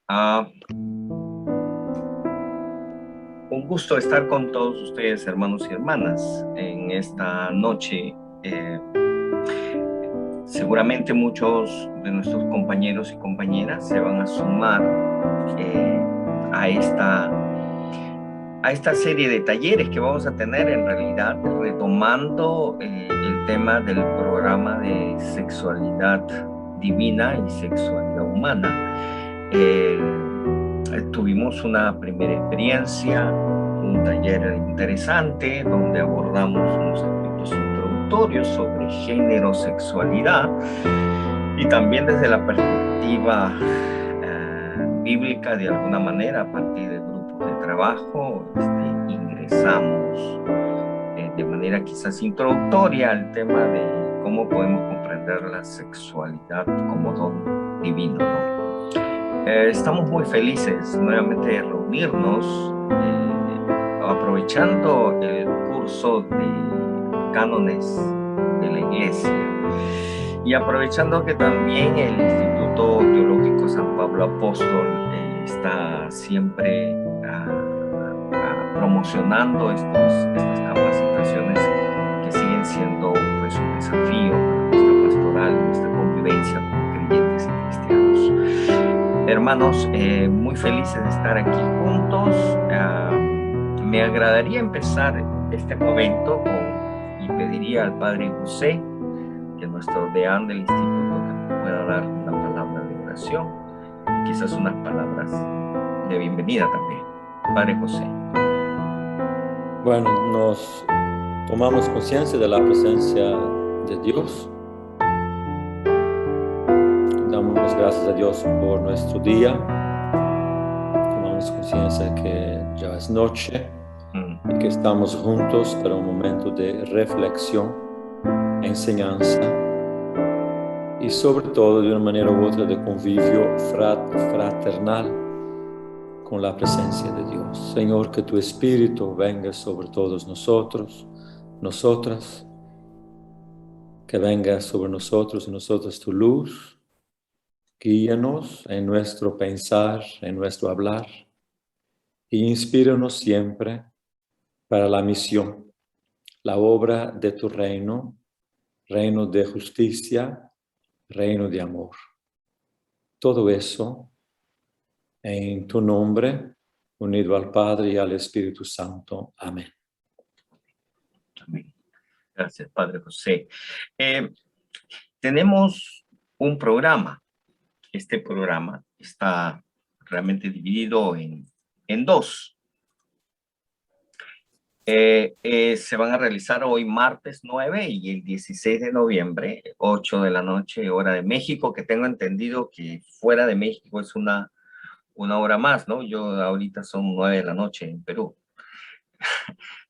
Ah, un gusto estar con todos ustedes, hermanos y hermanas, en esta noche. Seguramente muchos de nuestros compañeros y compañeras se van a sumar eh, a esta serie de talleres que vamos a tener, en realidad retomando el tema del programa de sexualidad divina y sexualidad humana. Tuvimos una primera experiencia, un taller interesante donde abordamos unos aspectos introductorios sobre género, sexualidad, y también desde la perspectiva bíblica, de alguna manera, a partir de grupos de trabajo, ingresamos de manera quizás introductoria al tema de cómo podemos comprender la sexualidad como don divino, ¿no? Estamos muy felices nuevamente de reunirnos, aprovechando el curso de cánones de la Iglesia y aprovechando que también el Instituto Teológico San Pablo Apóstol está siempre promocionando estas capacitaciones que siguen siendo pues un desafío para nuestra pastoral, nuestra convivencia como creyentes y cristianos. Hermanos, muy felices de estar aquí juntos. Me agradaría empezar este momento y pediría al Padre José, que nuestro deán del instituto, que nos pueda dar una palabra de oración y quizás unas palabras de bienvenida también. Padre José. Bueno, nos tomamos conciencia de la presencia de Dios. Damos gracias a Dios por nuestro día. Tomamos conciencia que ya es noche y que estamos juntos para un momento de reflexión, enseñanza y sobre todo de una manera u otra de convivio fraternal con la presencia de Dios. Señor, que tu Espíritu venga sobre todos nosotros, nosotras, que venga sobre nosotros y nosotras tu luz. Guíanos en nuestro pensar, en nuestro hablar, e inspíranos siempre para la misión, la obra de tu reino, reino de justicia, reino de amor. Todo eso en tu nombre, unido al Padre y al Espíritu Santo. Amén. Amén. Gracias, Padre José. Tenemos un programa. Este programa está realmente dividido en dos. Se van a realizar hoy martes 9 y el 16 de noviembre, 8 de la noche, hora de México, que tengo entendido que fuera de México es una hora más, ¿no? Yo ahorita son 9 de la noche en Perú.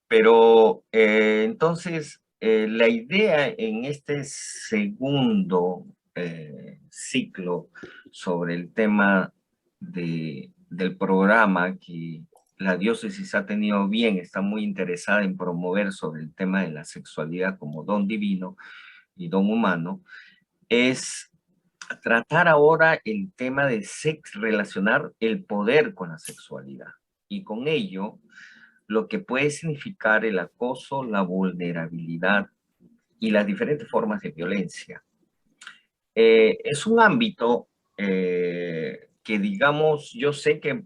Pero entonces, la idea en este segundo ciclo sobre el tema del programa que la diócesis ha tenido bien, está muy interesada en promover sobre el tema de la sexualidad como don divino y don humano, es tratar ahora el tema de relacionar el poder con la sexualidad. Y con ello, lo que puede significar el acoso, la vulnerabilidad y las diferentes formas de violencia. Es un ámbito que, digamos, yo sé que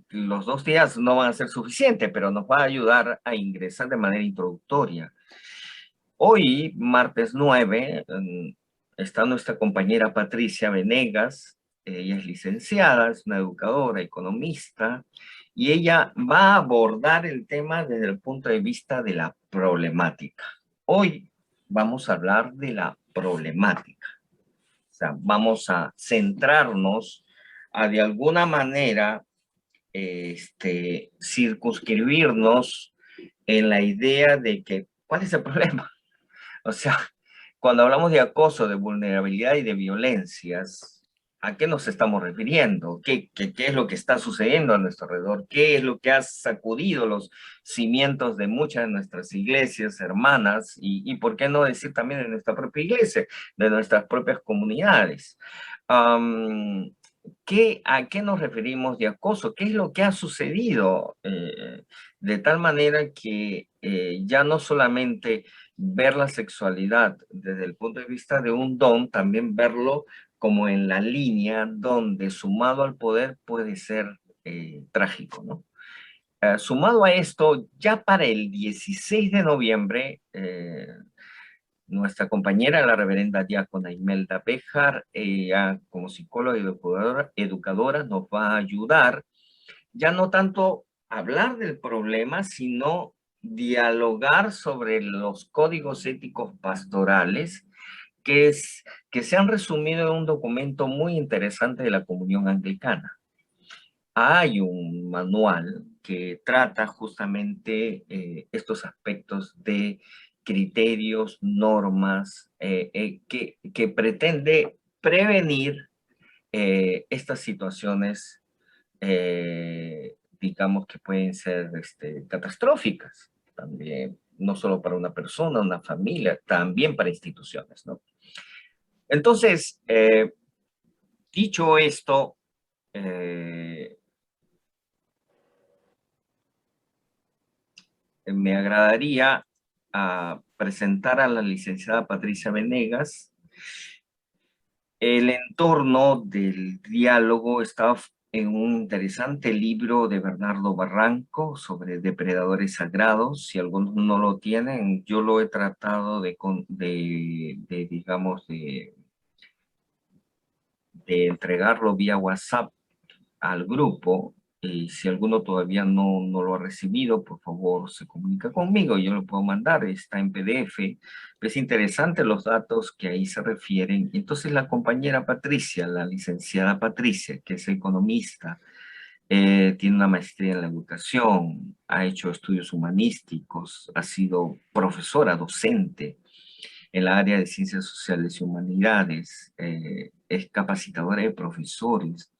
los 2 días no van a ser suficientes, pero nos va a ayudar a ingresar de manera introductoria. Hoy, martes 9, está nuestra compañera Patricia Venegas. Ella es licenciada, es una educadora, economista, y ella va a abordar el tema desde el punto de vista de la problemática. Hoy vamos a hablar de la problemática. O sea, vamos a centrarnos a de alguna manera circunscribirnos en la idea de que, ¿cuál es el problema? O sea, cuando hablamos de acoso, de vulnerabilidad y de violencias, ¿a qué nos estamos refiriendo? ¿Qué es lo que está sucediendo a nuestro alrededor? ¿Qué es lo que ha sacudido los cimientos de muchas de nuestras iglesias hermanas? Y por qué no decir también de nuestra propia iglesia, de nuestras propias comunidades. ¿a qué nos referimos de acoso? ¿Qué es lo que ha sucedido? De tal manera que ya no solamente ver la sexualidad desde el punto de vista de un don, también verlo como en la línea donde sumado al poder puede ser trágico, ¿no? Sumado a esto, ya para el 16 de noviembre, nuestra compañera, la reverenda diácona Imelda Béjar, como psicóloga y educadora, nos va a ayudar, ya no tanto hablar del problema, sino dialogar sobre los códigos éticos pastorales que se han resumido en un documento muy interesante de la Comunión Anglicana. Hay un manual que trata justamente estos aspectos de criterios, normas, que pretende prevenir estas situaciones, digamos que pueden ser catastróficas, también, no solo para una persona, una familia, también para instituciones, ¿no? Entonces, dicho esto, me agradaría presentar a la licenciada Patricia Venegas. El entorno del diálogo está en un interesante libro de Bernardo Barranco sobre depredadores sagrados. Si algunos no lo tienen, yo lo he tratado digamos, de entregarlo vía WhatsApp al grupo. Y si alguno todavía no lo ha recibido, por favor se comunica conmigo, yo lo puedo mandar, está en PDF. Es interesante los datos que ahí se refieren. Entonces la compañera Patricia, la licenciada Patricia, que es economista, tiene una maestría en la educación, ha hecho estudios humanísticos, ha sido profesora, docente en la área de ciencias sociales y humanidades, es capacitadora de profesores,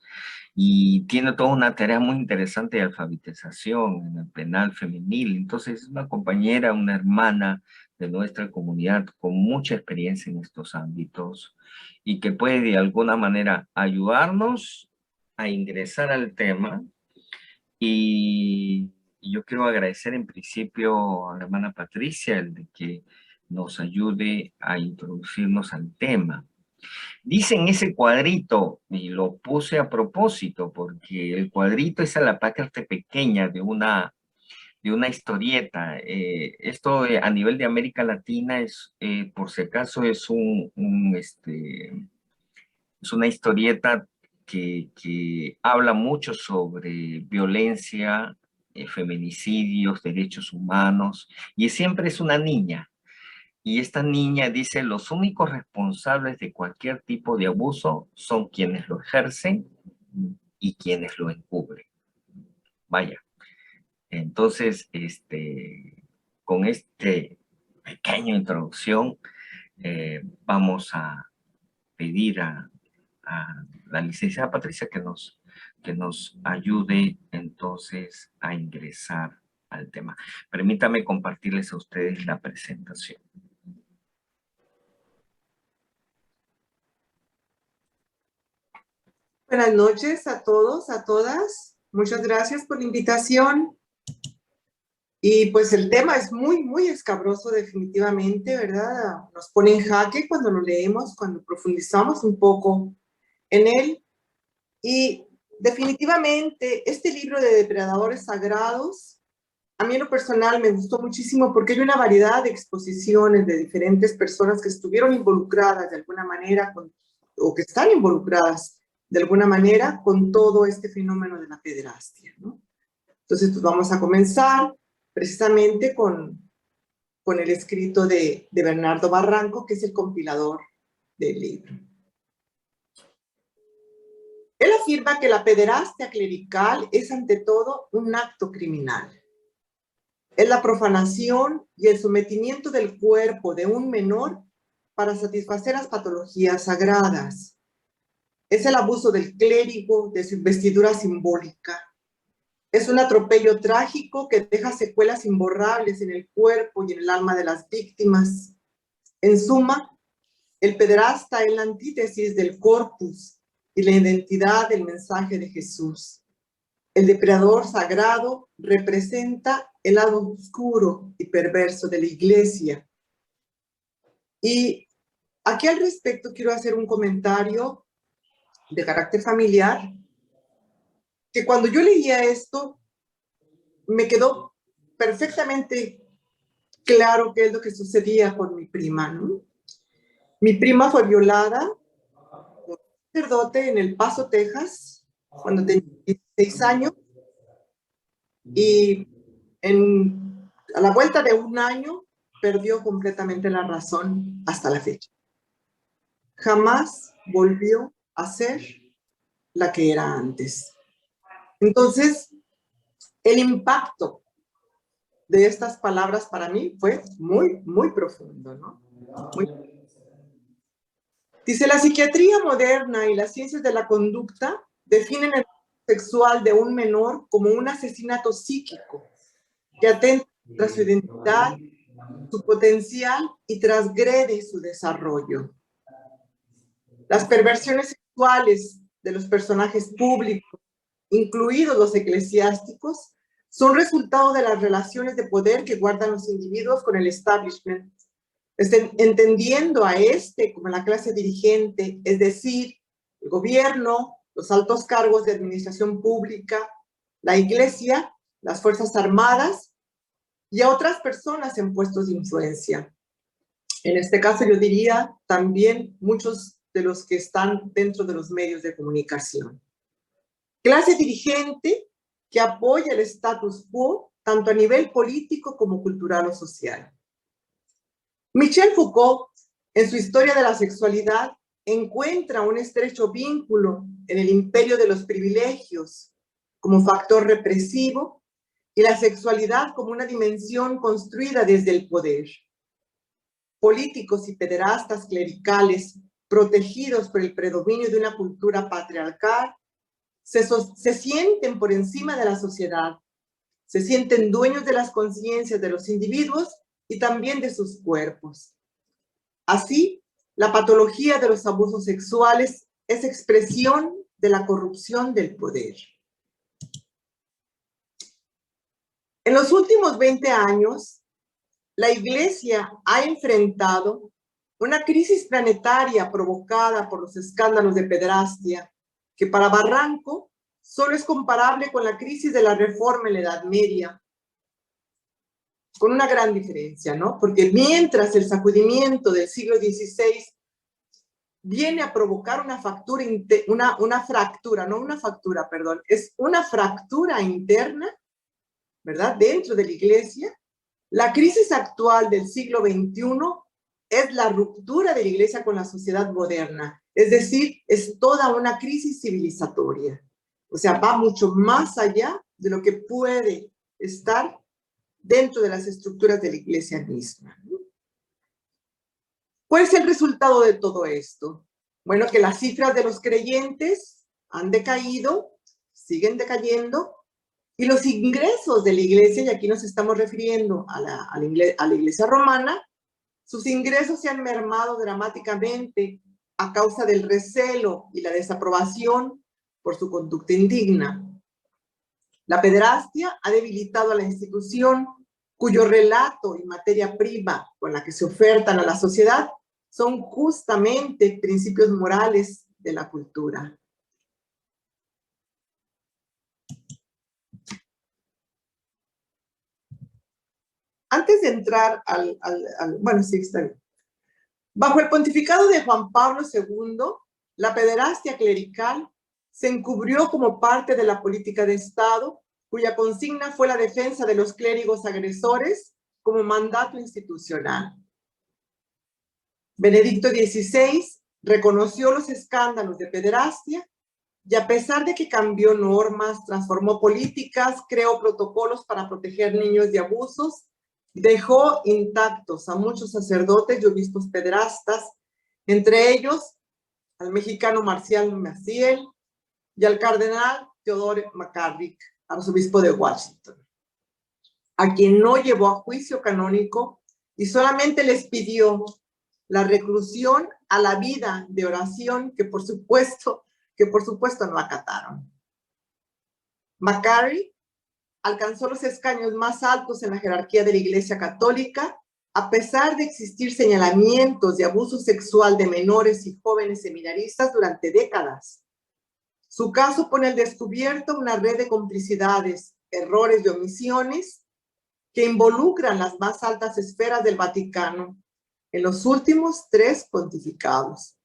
y tiene toda una tarea muy interesante de alfabetización en el penal femenil. Entonces es una compañera, una hermana de nuestra comunidad con mucha experiencia en estos ámbitos y que puede de alguna manera ayudarnos a ingresar al tema. Y yo quiero agradecer en principio a la hermana Patricia el de que nos ayude a introducirnos al tema. Dice en ese cuadrito, y lo puse a propósito, porque el cuadrito es la parte pequeña de una historieta. Esto a nivel de América Latina es, por si acaso, es es una historieta que habla mucho sobre violencia, feminicidios, derechos humanos, y siempre es una niña. Y esta niña dice, los únicos responsables de cualquier tipo de abuso son quienes lo ejercen y quienes lo encubren. Vaya. Entonces, con este pequeña introducción, vamos a pedir a la licenciada Patricia que nos ayude entonces a ingresar al tema. Permítame compartirles a ustedes la presentación. Buenas noches a todos, a todas. Muchas gracias por la invitación. Y pues el tema es muy, muy escabroso definitivamente, ¿verdad? Nos pone en jaque cuando lo leemos, cuando profundizamos un poco en él. Y definitivamente este libro de Depredadores Sagrados, a mí en lo personal me gustó muchísimo porque hay una variedad de exposiciones de diferentes personas que estuvieron involucradas de alguna manera o que están involucradas de alguna manera con todo este fenómeno de la pederastia, ¿no? Entonces, pues vamos a comenzar precisamente con el escrito de Bernardo Barranco, que es el compilador del libro. Él afirma que la pederastia clerical es ante todo un acto criminal. Es la profanación y el sometimiento del cuerpo de un menor para satisfacer las patologías sagradas. Es el abuso del clérigo, de su investidura simbólica. Es un atropello trágico que deja secuelas imborrables en el cuerpo y en el alma de las víctimas. En suma, el pederasta es la antítesis del corpus y la identidad del mensaje de Jesús. El depredador sagrado representa el lado oscuro y perverso de la iglesia. Y aquí al respecto quiero hacer un comentario de carácter familiar, que cuando yo leía esto, me quedó perfectamente claro qué es lo que sucedía con mi prima, ¿no? Mi prima fue violada por un sacerdote en El Paso, Texas, cuando tenía 16 años, y a la vuelta de un año perdió completamente la razón hasta la fecha. Jamás volvió a ser la que era antes. Entonces, el impacto de estas palabras para mí fue muy, muy profundo, ¿no? Dice, la psiquiatría moderna y las ciencias de la conducta definen el sexual de un menor como un asesinato psíquico que atenta contra su identidad, su potencial y transgrede su desarrollo. Las perversiones sexuales de los personajes públicos, incluidos los eclesiásticos, son resultado de las relaciones de poder que guardan los individuos con el establishment, entendiendo a este como la clase dirigente, es decir, el gobierno, los altos cargos de administración pública, la iglesia, las fuerzas armadas y a otras personas en puestos de influencia. En este caso yo diría también muchos de los que están dentro de los medios de comunicación. Clase dirigente que apoya el status quo tanto a nivel político como cultural o social. Michel Foucault, en su Historia de la Sexualidad, encuentra un estrecho vínculo en el imperio de los privilegios como factor represivo y la sexualidad como una dimensión construida desde el poder. Políticos y pederastas clericales protegidos por el predominio de una cultura patriarcal se sienten por encima de la sociedad, se sienten dueños de las conciencias de los individuos y también de sus cuerpos. Así, la patología de los abusos sexuales es expresión de la corrupción del poder. En los últimos 20 años, la Iglesia ha enfrentado una crisis planetaria provocada por los escándalos de pederastia, que para Barranco solo es comparable con la crisis de la Reforma en la Edad Media, con una gran diferencia, ¿no? Porque mientras el sacudimiento del siglo XVI viene a provocar una fractura interna, ¿verdad? Dentro de la Iglesia, la crisis actual del siglo XXI es la ruptura de la Iglesia con la sociedad moderna. Es decir, es toda una crisis civilizatoria. O sea, va mucho más allá de lo que puede estar dentro de las estructuras de la Iglesia misma. ¿Cuál es el resultado de todo esto? Bueno, que las cifras de los creyentes han decaído, siguen decayendo, y los ingresos de la Iglesia, y aquí nos estamos refiriendo a la Iglesia romana, sus ingresos se han mermado dramáticamente a causa del recelo y la desaprobación por su conducta indigna. La pederastia ha debilitado a la institución, cuyo relato y materia prima con la que se ofertan a la sociedad son justamente principios morales de la cultura. Antes de entrar bueno, sí, está bien. Bajo el pontificado de Juan Pablo II, la pederastia clerical se encubrió como parte de la política de Estado, cuya consigna fue la defensa de los clérigos agresores como mandato institucional. Benedicto XVI reconoció los escándalos de pederastia y, a pesar de que cambió normas, transformó políticas, creó protocolos para proteger niños de abusos, dejó intactos a muchos sacerdotes y obispos pederastas, entre ellos al mexicano Marcial Maciel y al cardenal Theodore McCarrick, arzobispo de Washington, a quien no llevó a juicio canónico y solamente les pidió la reclusión a la vida de oración, que por supuesto que por supuesto no acataron. Macari alcanzó los escaños más altos en la jerarquía de la Iglesia Católica, a pesar de existir señalamientos de abuso sexual de menores y jóvenes seminaristas durante décadas. Su caso pone al descubierto una red de complicidades, errores y omisiones que involucran las más altas esferas del Vaticano en los últimos 3 pontificados.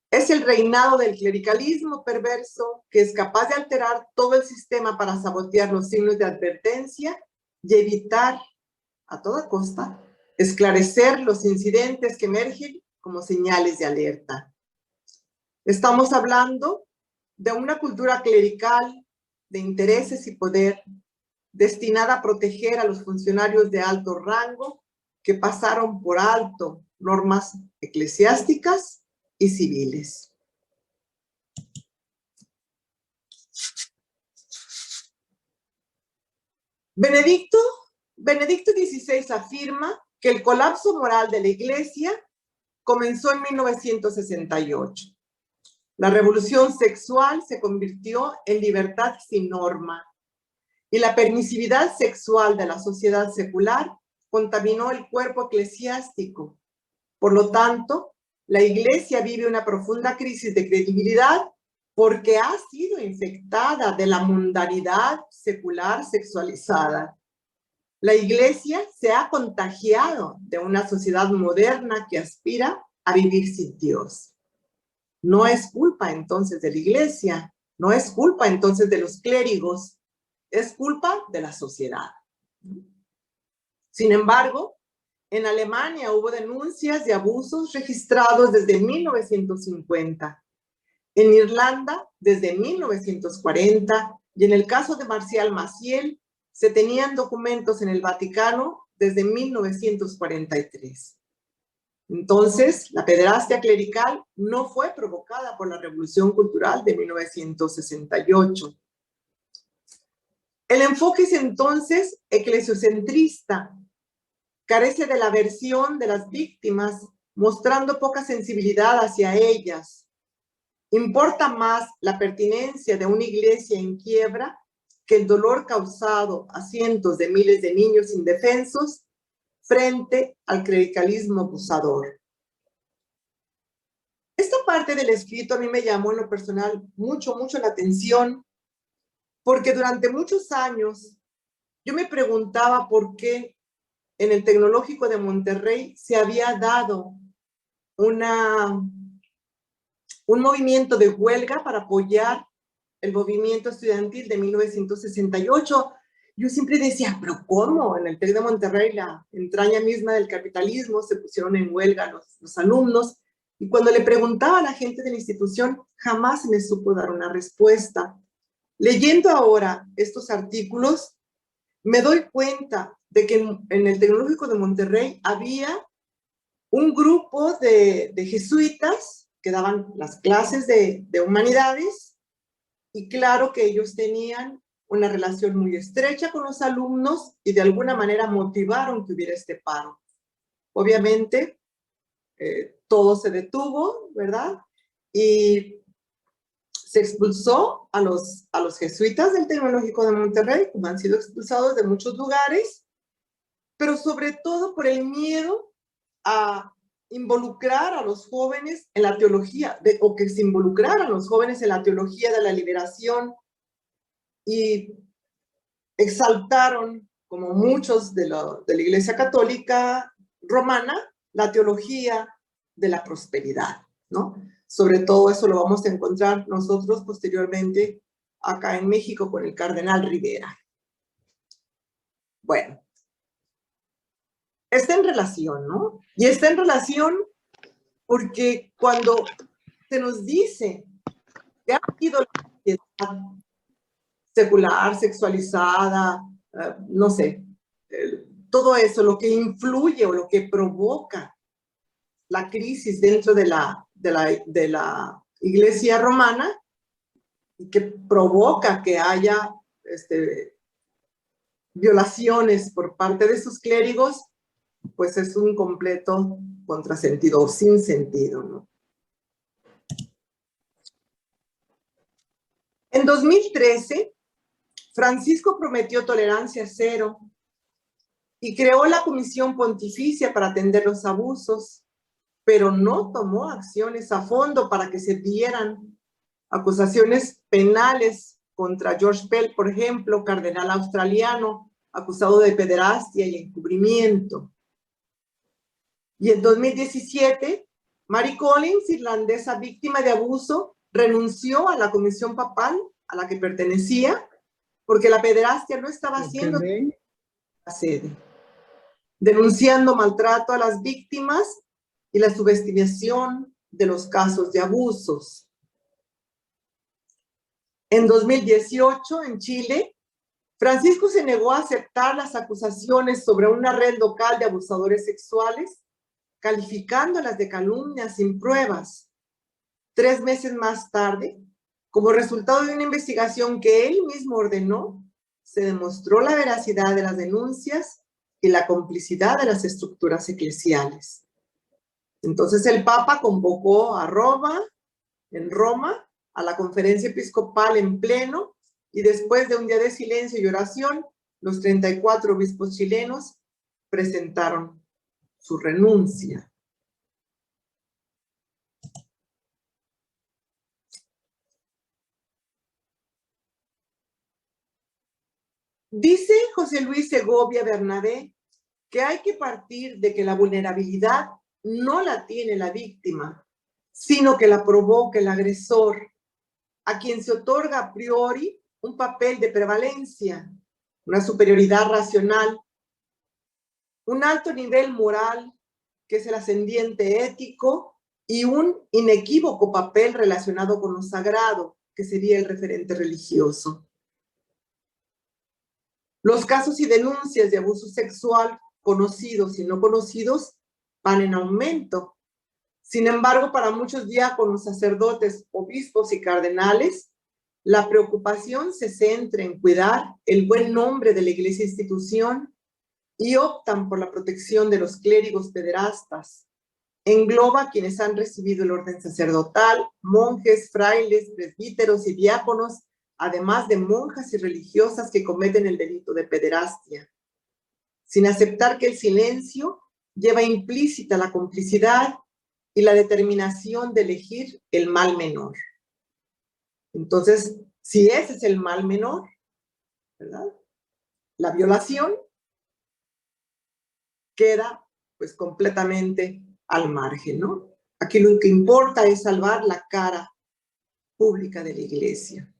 Es el reinado del clericalismo perverso que es capaz de alterar todo el sistema para sabotear los signos de advertencia y evitar, a toda costa, esclarecer los incidentes que emergen como señales de alerta. Estamos hablando de una cultura clerical de intereses y poder destinada a proteger a los funcionarios de alto rango que pasaron por alto normas eclesiásticas y civiles. Benedicto XVI afirma que el colapso moral de la Iglesia comenzó en 1968. La revolución sexual se convirtió en libertad sin norma y la permisividad sexual de la sociedad secular contaminó el cuerpo eclesiástico. Por lo tanto, la Iglesia vive una profunda crisis de credibilidad porque ha sido infectada de la mundanidad secular sexualizada. La Iglesia se ha contagiado de una sociedad moderna que aspira a vivir sin Dios. No es culpa entonces de la Iglesia, no es culpa entonces de los clérigos, es culpa de la sociedad. Sin embargo, en Alemania hubo denuncias de abusos registrados desde 1950, en Irlanda desde 1940 y en el caso de Marcial Maciel se tenían documentos en el Vaticano desde 1943. Entonces, la pederastia clerical no fue provocada por la Revolución Cultural de 1968. El enfoque es entonces eclesiocentrista, carece de la versión de las víctimas, mostrando poca sensibilidad hacia ellas. Importa más la pertinencia de una iglesia en quiebra que el dolor causado a cientos de miles de niños indefensos frente al clericalismo abusador. Esta parte del escrito a mí me llamó en lo personal mucho la atención, porque durante muchos años yo me preguntaba por qué en el Tecnológico de Monterrey se había dado un movimiento de huelga para apoyar el movimiento estudiantil de 1968. Yo siempre decía, pero ¿cómo? En el TEC de Monterrey, la entraña misma del capitalismo, se pusieron en huelga los alumnos, y cuando le preguntaba a la gente de la institución, jamás me supo dar una respuesta. Leyendo ahora estos artículos, me doy cuenta de que en el Tecnológico de Monterrey había un grupo de jesuitas que daban las clases de humanidades, y claro que ellos tenían una relación muy estrecha con los alumnos y de alguna manera motivaron que hubiera este paro. Obviamente, todo se detuvo, ¿verdad? Y se expulsó a los jesuitas del Tecnológico de Monterrey, como han sido expulsados de muchos lugares, pero sobre todo por el miedo a involucrar a los jóvenes en la teología, o que se involucraran los jóvenes en la teología de la liberación, y exaltaron, como muchos de la Iglesia Católica Romana, la teología de la prosperidad, ¿no? Sobre todo eso lo vamos a encontrar nosotros posteriormente acá en México con el cardenal Rivera. Bueno, está en relación, ¿no? Y está en relación porque cuando se nos dice que ha habido la sociedad secular, sexualizada, no sé, todo eso, lo que influye o lo que provoca la crisis dentro de la Iglesia romana y que provoca que haya violaciones por parte de sus clérigos, pues es un completo contrasentido o sin sentido, ¿no? En 2013, Francisco prometió tolerancia cero y creó la Comisión Pontificia para atender los abusos, pero no tomó acciones a fondo para que se dieran acusaciones penales contra George Pell, por ejemplo, cardenal australiano, acusado de pederastia y encubrimiento. Y en 2017, Mary Collins, irlandesa víctima de abuso, renunció a la comisión papal a la que pertenecía porque la pederastia no estaba siendo la sede, denunciando maltrato a las víctimas y la subestimación de los casos de abusos. En 2018, en Chile, Francisco se negó a aceptar las acusaciones sobre una red local de abusadores sexuales, calificándolas de calumnias sin pruebas. 3 meses más tarde, como resultado de una investigación que él mismo ordenó, se demostró la veracidad de las denuncias y la complicidad de las estructuras eclesiales. Entonces el Papa convocó a Roma, a la conferencia episcopal en pleno, y después de un día de silencio y oración, los 34 obispos chilenos presentaron su renuncia. Dice José Luis Segovia Bernabé que hay que partir de que la vulnerabilidad no la tiene la víctima, sino que la provoca el agresor, a quien se otorga a priori un papel de prevalencia, una superioridad racional, un alto nivel moral, que es el ascendiente ético, y un inequívoco papel relacionado con lo sagrado, que sería el referente religioso. Los casos y denuncias de abuso sexual, conocidos y no conocidos, van en aumento. Sin embargo, para muchos diáconos, sacerdotes, obispos y cardenales, la preocupación se centra en cuidar el buen nombre de la iglesia institución y optan por la protección de los clérigos pederastas. Engloba a quienes han recibido el orden sacerdotal, monjes, frailes, presbíteros y diáconos, además de monjas y religiosas que cometen el delito de pederastia, sin aceptar que el silencio lleva implícita la complicidad y la determinación de elegir el mal menor. Entonces, si ese es el mal menor, ¿verdad?, la violación queda pues completamente al margen, ¿no? Aquí lo que importa es salvar la cara pública de la iglesia.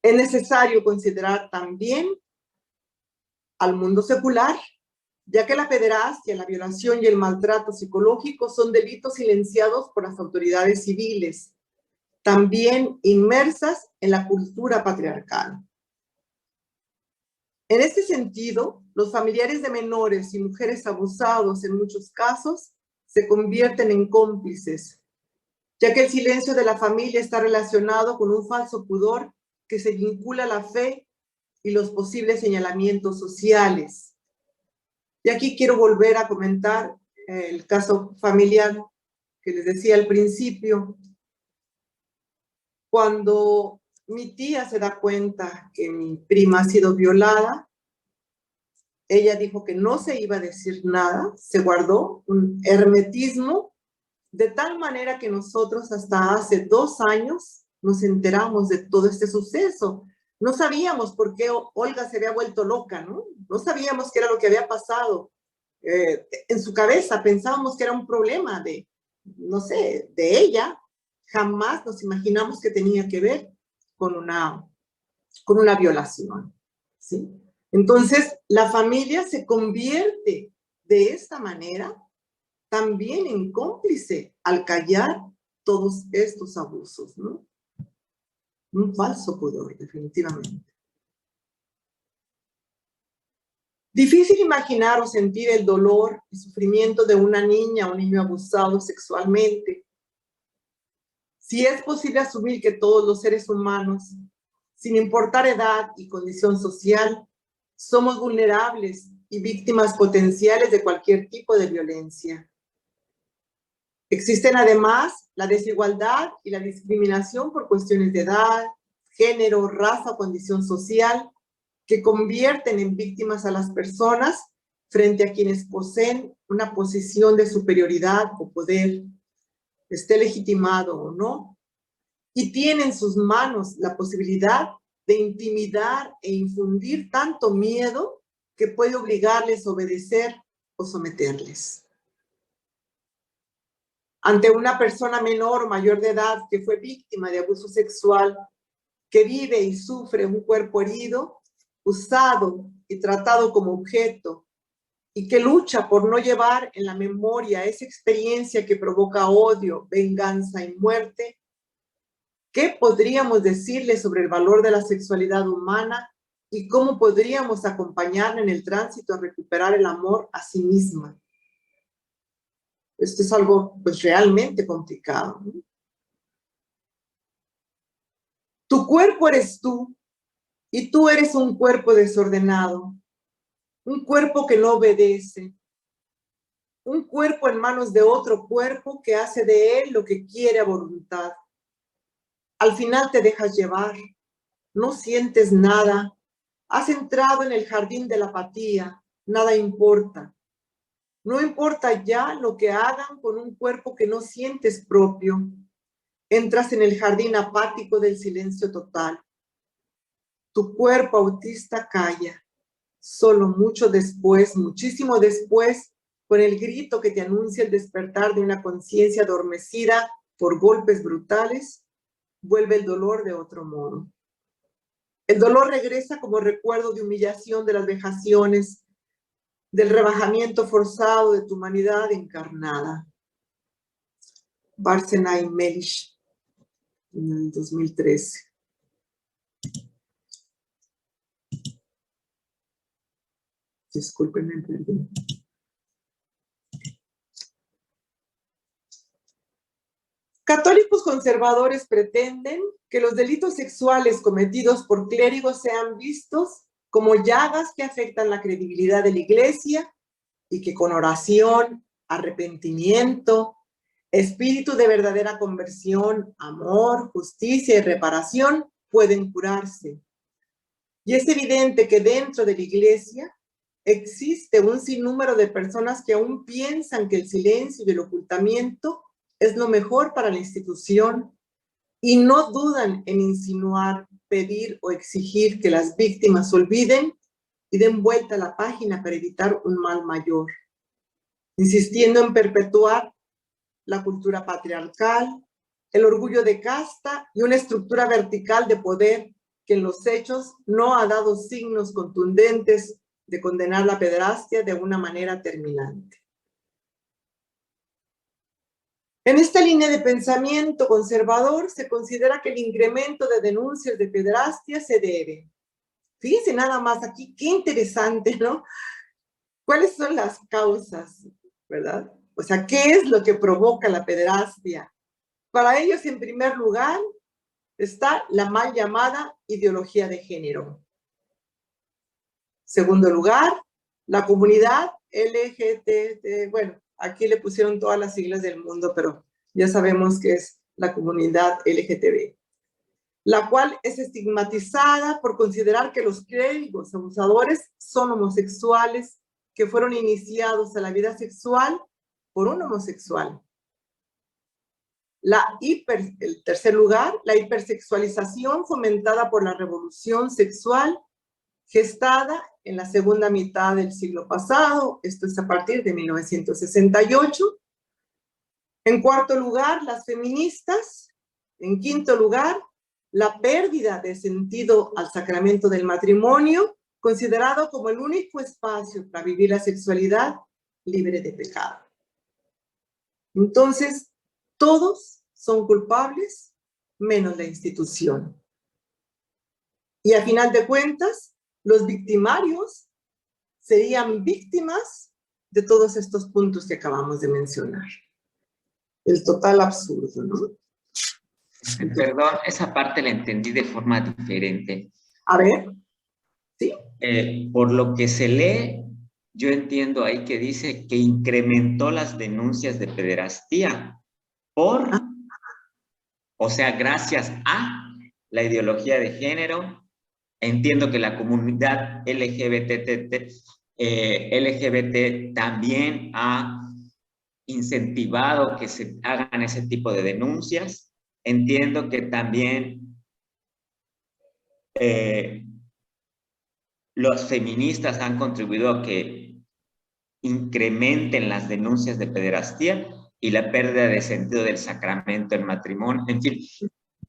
Es necesario considerar también al mundo secular, ya que la pederastia, la violación y el maltrato psicológico son delitos silenciados por las autoridades civiles, también inmersas en la cultura patriarcal. En este sentido, los familiares de menores y mujeres abusados en muchos casos se convierten en cómplices, ya que el silencio de la familia está relacionado con un falso pudor que se vincula a la fe y los posibles señalamientos sociales. Y aquí quiero volver a comentar el caso familiar que les decía al principio. Cuando mi tía se da cuenta que mi prima ha sido violada, ella dijo que no se iba a decir nada, se guardó un hermetismo, de tal manera que nosotros hasta hace 2 años nos enteramos de todo este suceso. No sabíamos por qué Olga se había vuelto loca, ¿no? No sabíamos qué era lo que había pasado. En su cabeza pensábamos que era un problema de, no sé, de ella. Jamás nos imaginamos que tenía que ver con una violación, ¿sí? Entonces, la familia se convierte de esta manera también en cómplice al callar todos estos abusos, ¿no? Un falso pudor, definitivamente. Difícil imaginar o sentir el dolor y sufrimiento de una niña o niño abusado sexualmente. Si es posible asumir que todos los seres humanos, sin importar edad y condición social, somos vulnerables y víctimas potenciales de cualquier tipo de violencia. Existen además la desigualdad y la discriminación por cuestiones de edad, género, raza o condición social, que convierten en víctimas a las personas frente a quienes poseen una posición de superioridad o poder, esté legitimado o no, y tienen en sus manos la posibilidad de intimidar e infundir tanto miedo que puede obligarles a obedecer o someterles. Ante una persona menor o mayor de edad que fue víctima de abuso sexual, que vive y sufre un cuerpo herido, usado y tratado como objeto, y que lucha por no llevar en la memoria esa experiencia que provoca odio, venganza y muerte, ¿qué podríamos decirle sobre el valor de la sexualidad humana y cómo podríamos acompañarla en el tránsito a recuperar el amor a sí misma? Esto es algo pues realmente complicado, ¿no? Tu cuerpo eres tú y tú eres un cuerpo desordenado, un cuerpo que no obedece, un cuerpo en manos de otro cuerpo que hace de él lo que quiere a voluntad. Al final te dejas llevar, no sientes nada, has entrado en el jardín de la apatía, nada importa. No importa ya lo que hagan con un cuerpo que no sientes propio. Entras en el jardín apático del silencio total. Tu cuerpo autista calla. Solo mucho después, muchísimo después, con el grito que te anuncia el despertar de una conciencia adormecida por golpes brutales, vuelve el dolor de otro modo. El dolor regresa como recuerdo de humillación de las vejaciones, del rebajamiento forzado de tu humanidad encarnada. Barsenay Melish, en el 2013. Discúlpenme, perdón. Católicos conservadores pretenden que los delitos sexuales cometidos por clérigos sean vistos como llagas que afectan la credibilidad de la Iglesia y que con oración, arrepentimiento, espíritu de verdadera conversión, amor, justicia y reparación pueden curarse. Y es evidente que dentro de la Iglesia existe un sinnúmero de personas que aún piensan que el silencio y el ocultamiento es lo mejor para la institución y no dudan en insinuar, pedir o exigir que las víctimas olviden y den vuelta a la página para evitar un mal mayor, insistiendo en perpetuar la cultura patriarcal, el orgullo de casta y una estructura vertical de poder que en los hechos no ha dado signos contundentes de condenar la pederastia de una manera terminante. En esta línea de pensamiento conservador se considera que el incremento de denuncias de pederastia se debe. Fíjense nada más aquí, qué interesante, ¿no? ¿Cuáles son las causas, verdad? O sea, ¿qué es lo que provoca la pederastia? Para ellos, en primer lugar, está la mal llamada ideología de género. Segundo lugar, la comunidad LGBT, bueno, aquí le pusieron todas las siglas del mundo, pero ya sabemos que es la comunidad LGTB, la cual es estigmatizada por considerar que los clérigos abusadores son homosexuales que fueron iniciados a la vida sexual por un homosexual. El tercer lugar, la hipersexualización fomentada por la revolución sexual gestada en la segunda mitad del siglo pasado, esto es a partir de 1968. En cuarto lugar, las feministas. En quinto lugar, la pérdida de sentido al sacramento del matrimonio, considerado como el único espacio para vivir la sexualidad libre de pecado. Entonces, todos son culpables, menos la institución. Y a final de cuentas, los victimarios serían víctimas de todos estos puntos que acabamos de mencionar. El total absurdo, ¿no? Perdón, esa parte la entendí de forma diferente. A ver, ¿sí? Por lo que se lee yo entiendo ahí que dice que incrementó las denuncias de pederastía o sea, gracias a la ideología de género. Entiendo que la comunidad LGBT también ha incentivado que se hagan ese tipo de denuncias. Entiendo que también los feministas han contribuido a que incrementen las denuncias de pederastía y la pérdida de sentido del sacramento del matrimonio. En fin,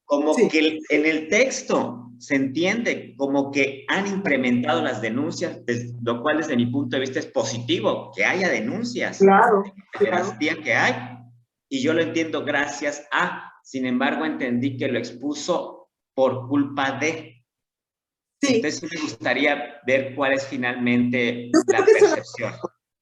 como sí, que en el texto se entiende como que han incrementado las denuncias, lo cual desde mi punto de vista es positivo, que haya denuncias de pederastía que hay, y yo lo entiendo gracias a, sin embargo entendí que lo expuso por culpa de. Sí. Entonces me gustaría ver cuál es finalmente la percepción.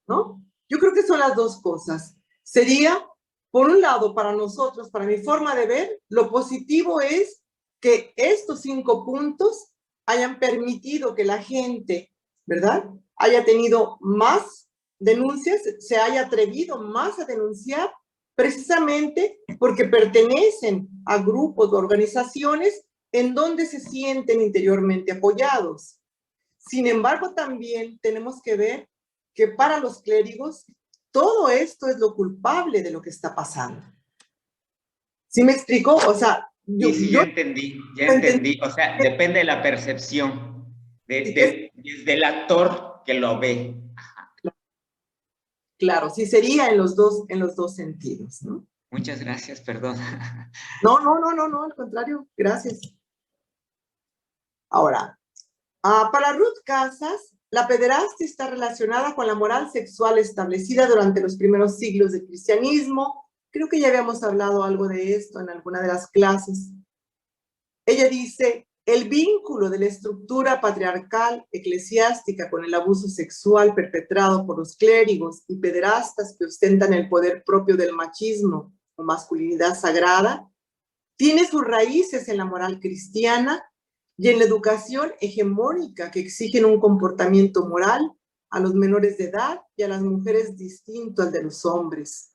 ¿No? Yo creo que son las dos cosas. Sería, por un lado, para nosotros, para mi forma de ver, lo positivo es que estos 5 puntos hayan permitido que la gente, ¿verdad?, haya tenido más denuncias, se haya atrevido más a denunciar, precisamente porque pertenecen a grupos o organizaciones en donde se sienten interiormente apoyados. Sin embargo, también tenemos que ver que para los clérigos todo esto es lo culpable de lo que está pasando. ¿Sí me explico? O sea, ya entendí. O sea, depende de la percepción del actor que lo ve. Claro, sí sería en los dos sentidos, ¿no? Muchas gracias, perdón. No, al contrario, gracias. Ahora, para Ruth Casas, la pederastia está relacionada con la moral sexual establecida durante los primeros siglos del cristianismo. Creo que ya habíamos hablado algo de esto en alguna de las clases. Ella dice, el vínculo de la estructura patriarcal eclesiástica con el abuso sexual perpetrado por los clérigos y pederastas que ostentan el poder propio del machismo o masculinidad sagrada, tiene sus raíces en la moral cristiana y en la educación hegemónica que exigen un comportamiento moral a los menores de edad y a las mujeres distinto al de los hombres.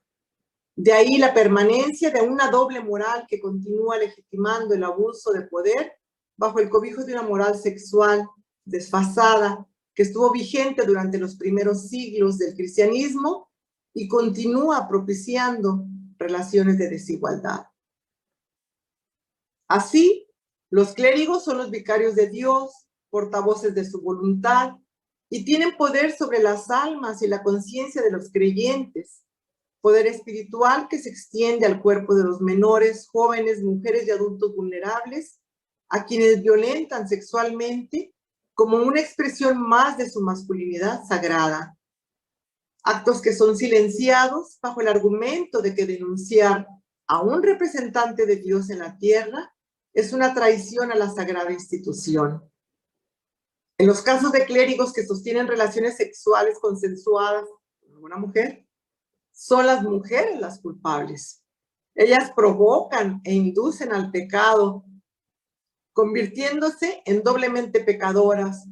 De ahí la permanencia de una doble moral que continúa legitimando el abuso de poder bajo el cobijo de una moral sexual desfasada que estuvo vigente durante los primeros siglos del cristianismo y continúa propiciando relaciones de desigualdad. Así, los clérigos son los vicarios de Dios, portavoces de su voluntad, y tienen poder sobre las almas y la conciencia de los creyentes, poder espiritual que se extiende al cuerpo de los menores, jóvenes, mujeres y adultos vulnerables, a quienes violentan sexualmente como una expresión más de su masculinidad sagrada. Actos que son silenciados bajo el argumento de que denunciar a un representante de Dios en la tierra es una traición a la sagrada institución. En los casos de clérigos que sostienen relaciones sexuales consensuadas con alguna mujer, son las mujeres las culpables. Ellas provocan e inducen al pecado, convirtiéndose en doblemente pecadoras,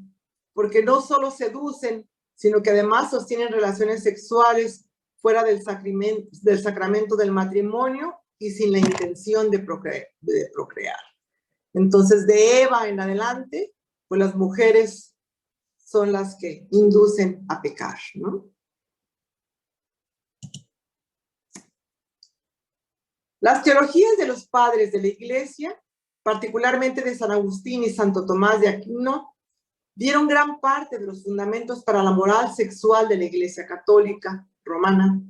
porque no solo seducen, sino que además sostienen relaciones sexuales fuera del sacramento del matrimonio y sin la intención de procrear. Entonces, de Eva en adelante, pues las mujeres son las que inducen a pecar, ¿no? Las teologías de los padres de la Iglesia, particularmente de San Agustín y Santo Tomás de Aquino, dieron gran parte de los fundamentos para la moral sexual de la Iglesia Católica Romana.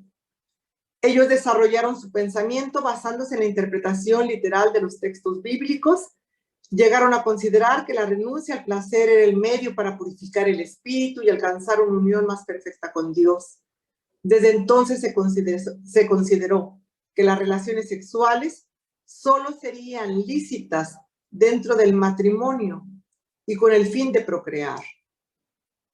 Ellos desarrollaron su pensamiento basándose en la interpretación literal de los textos bíblicos. Llegaron a considerar que la renuncia al placer era el medio para purificar el espíritu y alcanzar una unión más perfecta con Dios. Desde entonces se consideró que las relaciones sexuales solo serían lícitas dentro del matrimonio y con el fin de procrear.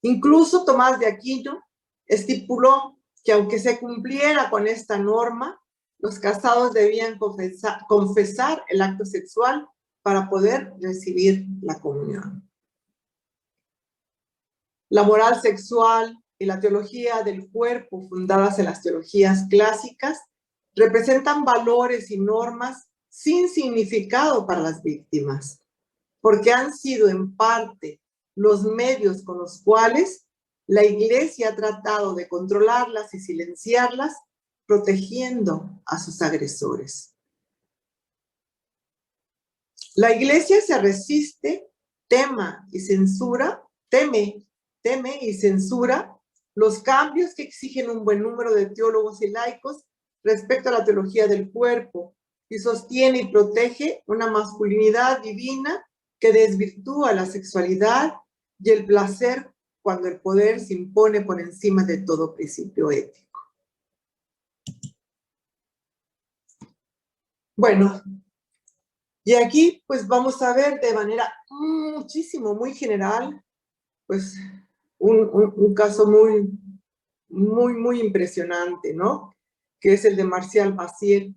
Incluso Tomás de Aquino estipuló que aunque se cumpliera con esta norma, los casados debían confesar el acto sexual para poder recibir la comunión. La moral sexual y la teología del cuerpo, fundadas en las teologías clásicas, representan valores y normas sin significado para las víctimas, porque han sido en parte los medios con los cuales la Iglesia ha tratado de controlarlas y silenciarlas, protegiendo a sus agresores. La Iglesia se resiste, teme y censura los cambios que exigen un buen número de teólogos y laicos respecto a la teología del cuerpo, y sostiene y protege una masculinidad divina que desvirtúa la sexualidad y el placer cuando el poder se impone por encima de todo principio ético. Bueno, y aquí pues vamos a ver de manera muy general, pues un caso muy impresionante, ¿no? Que es el de Marcial Maciel,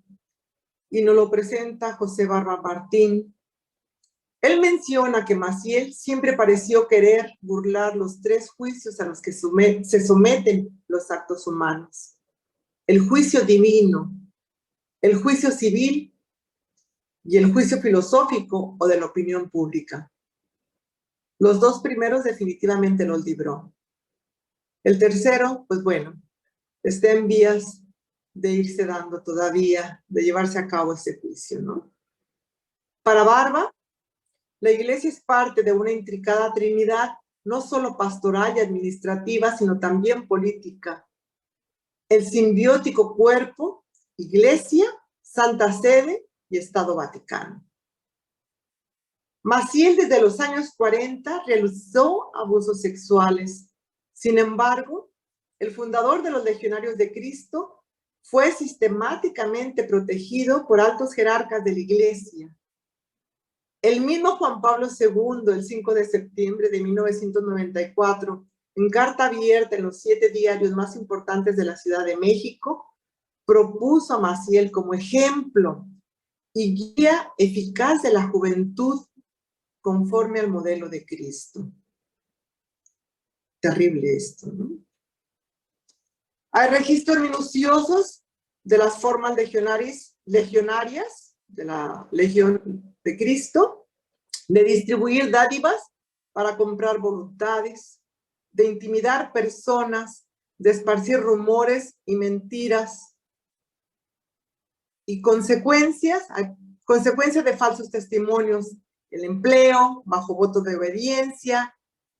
y nos lo presenta José Barba Martín. Él menciona que Maciel siempre pareció querer burlar los 3 juicios a los que se someten los actos humanos: el juicio divino, el juicio civil y el juicio filosófico o de la opinión pública. Los 2 primeros definitivamente los libró. El tercero, pues bueno, está en vías de irse dando todavía, de llevarse a cabo ese juicio, ¿no? Para Barba, la Iglesia es parte de una intricada trinidad, no solo pastoral y administrativa, sino también política. El simbiótico cuerpo, Iglesia, Santa Sede y Estado Vaticano. Maciel desde los años 40 realizó abusos sexuales. Sin embargo, el fundador de los Legionarios de Cristo fue sistemáticamente protegido por altos jerarcas de la Iglesia. El mismo Juan Pablo II, el 5 de septiembre de 1994, en carta abierta en los 7 diarios más importantes de la Ciudad de México, propuso a Maciel como ejemplo y guía eficaz de la juventud conforme al modelo de Cristo. Terrible esto, ¿no? Hay registros minuciosos de las formas legionarias de la Legión de Cristo, de distribuir dádivas para comprar voluntades, de intimidar personas, de esparcir rumores y mentiras, y consecuencias de falsos testimonios, el empleo bajo voto de obediencia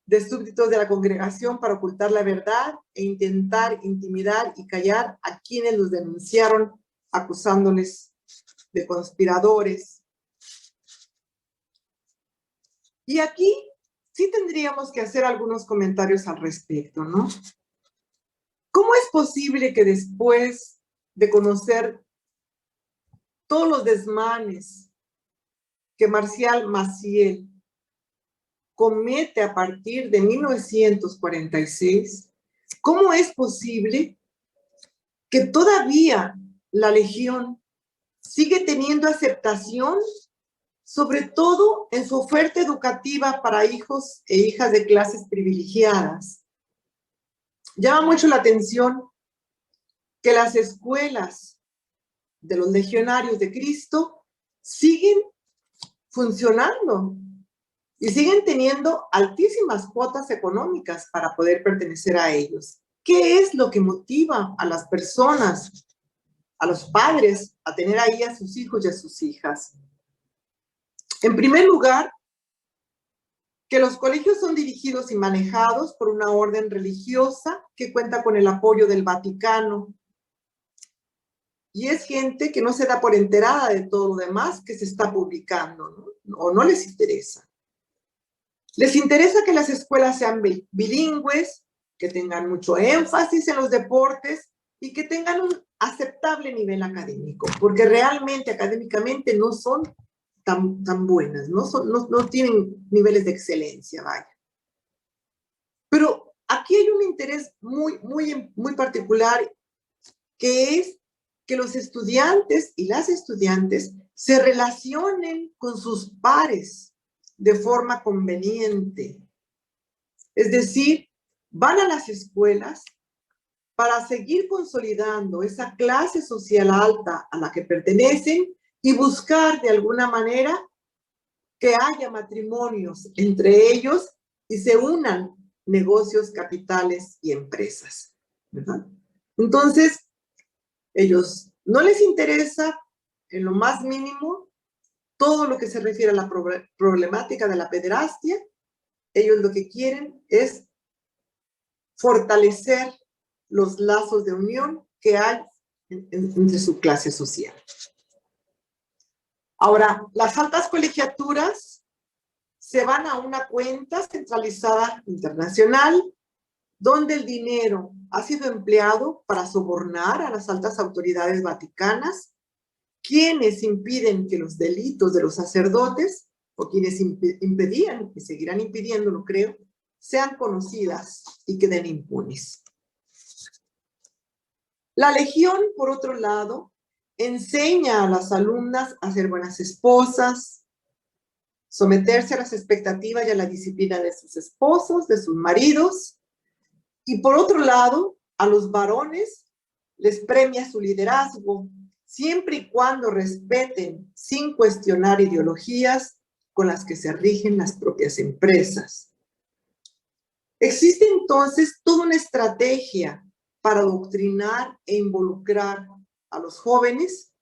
de súbditos de la congregación para ocultar la verdad e intentar intimidar y callar a quienes los denunciaron, acusándoles de conspiradores. Y aquí sí tendríamos que hacer algunos comentarios al respecto, ¿no? ¿Cómo es posible que después de conocer todos los desmanes que Marcial Maciel comete a partir de 1946, cómo es posible que todavía la Legión sigue teniendo aceptación, sobre todo en su oferta educativa para hijos e hijas de clases privilegiadas? Llama mucho la atención que las escuelas de los Legionarios de Cristo siguen funcionando y siguen teniendo altísimas cuotas económicas para poder pertenecer a ellos. ¿Qué es lo que motiva a las personas, a los padres, a tener ahí a sus hijos y a sus hijas? En primer lugar, que los colegios son dirigidos y manejados por una orden religiosa que cuenta con el apoyo del Vaticano. Y es gente que no se da por enterada de todo lo demás que se está publicando, ¿no? O no les interesa. Les interesa que las escuelas sean bilingües, que tengan mucho énfasis en los deportes y que tengan un aceptable nivel académico, porque realmente académicamente no son tan buenas, no tienen niveles de excelencia, vaya. Pero aquí hay un interés muy particular, que es que los estudiantes y las estudiantes se relacionen con sus pares de forma conveniente. Es decir, van a las escuelas para seguir consolidando esa clase social alta a la que pertenecen y buscar de alguna manera que haya matrimonios entre ellos y se unan negocios, capitales y empresas, ¿verdad? Entonces, ellos no les interesa en lo más mínimo todo lo que se refiere a la problemática de la pederastia. Ellos lo que quieren es fortalecer los lazos de unión que hay entre su clase social. Ahora, las altas colegiaturas se van a una cuenta centralizada internacional donde el dinero ha sido empleado para sobornar a las altas autoridades vaticanas, quienes impiden que los delitos de los sacerdotes, o quienes impedían, y seguirán impidiéndolo, creo, sean conocidas y queden impunes. La Legión, por otro lado, enseña a las alumnas a ser buenas esposas, someterse a las expectativas y a la disciplina de sus esposos, de sus maridos, y por otro lado, a los varones les premia su liderazgo, siempre y cuando respeten, sin cuestionar ideologías con las que se rigen las propias empresas. Existe entonces toda una estrategia para adoctrinar e involucrar a los jóvenes,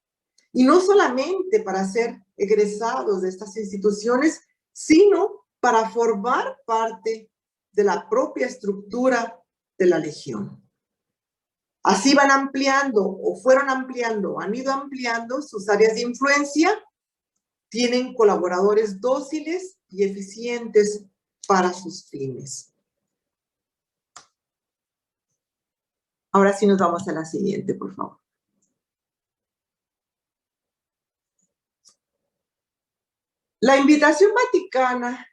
y no solamente para ser egresados de estas instituciones, sino para formar parte de la propia estructura de la Legión. Así van ampliando, o fueron ampliando, han ido ampliando sus áreas de influencia, tienen colaboradores dóciles y eficientes para sus fines. Ahora sí nos vamos a la siguiente, por favor. La invitación vaticana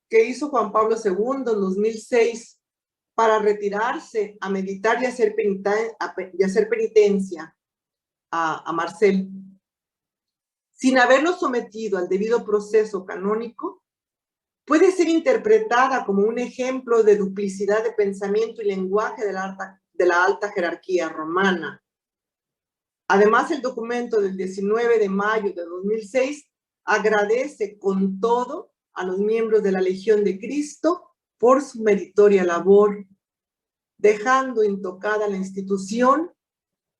que hizo Juan Pablo II en 2006 para retirarse a meditar y hacer penitencia a Marcel, sin haberlo sometido al debido proceso canónico, puede ser interpretada como un ejemplo de duplicidad de pensamiento y lenguaje de la alta jerarquía romana. Además, el documento del 19 de mayo de 2006 agradece con todo a los miembros de la Legión de Cristo por su meritoria labor, dejando intocada la institución,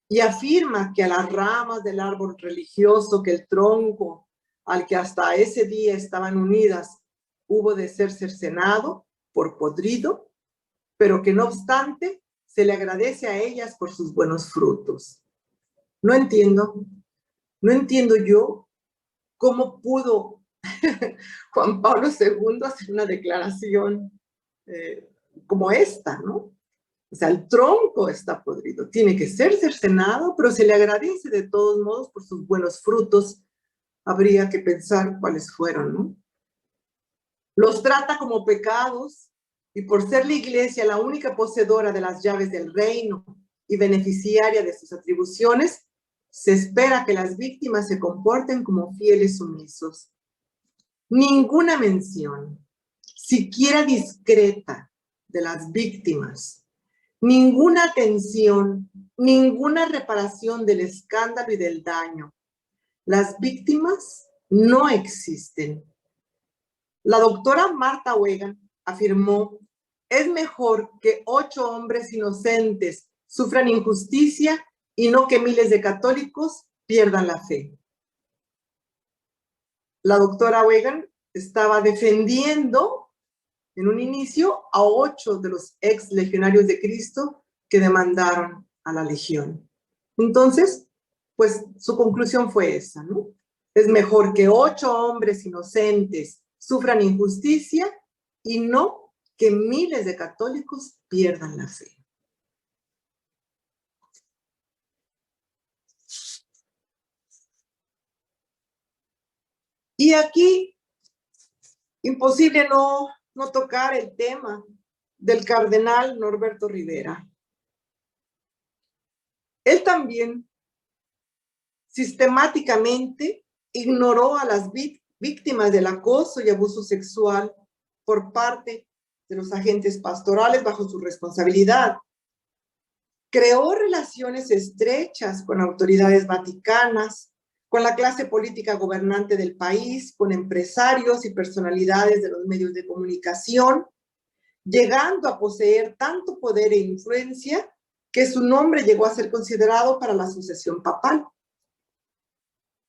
y afirma que a las ramas del árbol religioso, que el tronco al que hasta ese día estaban unidas hubo de ser cercenado por podrido, pero que no obstante se le agradece a ellas por sus buenos frutos. No entiendo yo cómo pudo Juan Pablo II hacer una declaración como esta, ¿no? O sea, el tronco está podrido, tiene que ser cercenado, pero se le agradece de todos modos por sus buenos frutos. Habría que pensar cuáles fueron, ¿no? Los trata como pecados, y por ser la Iglesia la única poseedora de las llaves del reino y beneficiaria de sus atribuciones, se espera que las víctimas se comporten como fieles sumisos. Ninguna mención, siquiera discreta, de las víctimas, ninguna atención, ninguna reparación del escándalo y del daño. Las víctimas no existen. La doctora Martha Wegan afirmó: es mejor que 8 hombres inocentes sufran injusticia y no que miles de católicos pierdan la fe. La doctora Wegan estaba defendiendo en un inicio a 8 de los ex legionarios de Cristo que demandaron a la Legión. Entonces, pues su conclusión fue esa, ¿no? Es mejor que 8 hombres inocentes sufran injusticia y no que miles de católicos pierdan la fe. Y aquí, imposible no tocar el tema del cardenal Norberto Rivera. Él también sistemáticamente ignoró a las víctimas del acoso y abuso sexual por parte de los agentes pastorales bajo su responsabilidad. Creó relaciones estrechas con autoridades vaticanas, con la clase política gobernante del país, con empresarios y personalidades de los medios de comunicación, llegando a poseer tanto poder e influencia que su nombre llegó a ser considerado para la sucesión papal.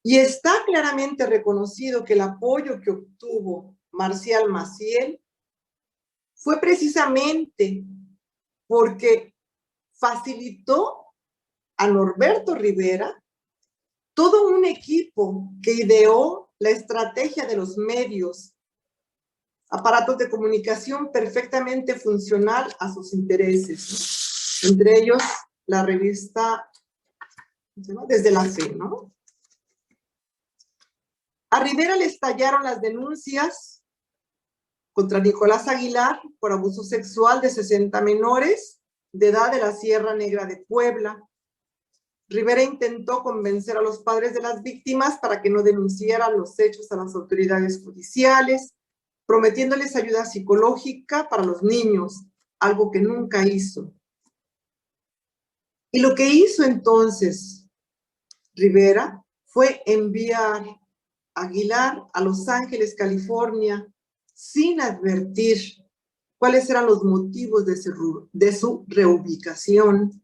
Y está claramente reconocido que el apoyo que obtuvo Marcial Maciel fue precisamente porque facilitó a Norberto Rivera todo un equipo que ideó la estrategia de los medios, aparatos de comunicación perfectamente funcional a sus intereses, ¿no? Entre ellos la revista Desde la Fe, ¿no? A Rivera le estallaron las denuncias contra Nicolás Aguilar por abuso sexual de 60 menores de edad de la Sierra Negra de Puebla. Rivera intentó convencer a los padres de las víctimas para que no denunciaran los hechos a las autoridades judiciales, prometiéndoles ayuda psicológica para los niños, algo que nunca hizo. Y lo que hizo entonces Rivera fue enviar a Aguilar a Los Ángeles, California, sin advertir cuáles eran los motivos de su reubicación.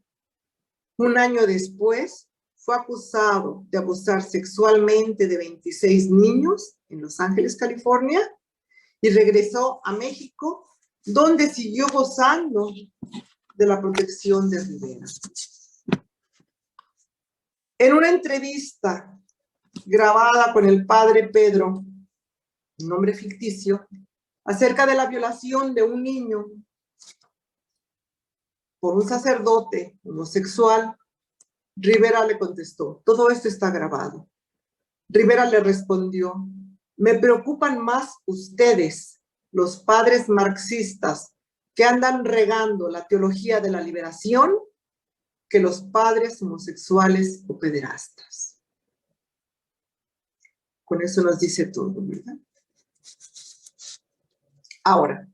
Un año después, fue acusado de abusar sexualmente de 26 niños en Los Ángeles, California, y regresó a México, donde siguió gozando de la protección de Rivera. En una entrevista grabada con el padre Pedro, un nombre ficticio, acerca de la violación de un niño por un sacerdote homosexual, Rivera le contestó: todo esto está grabado. Rivera le respondió: me preocupan más ustedes, los padres marxistas, que andan regando la teología de la liberación, que los padres homosexuales o pederastas. Con eso nos dice todo, ¿verdad? Ahora,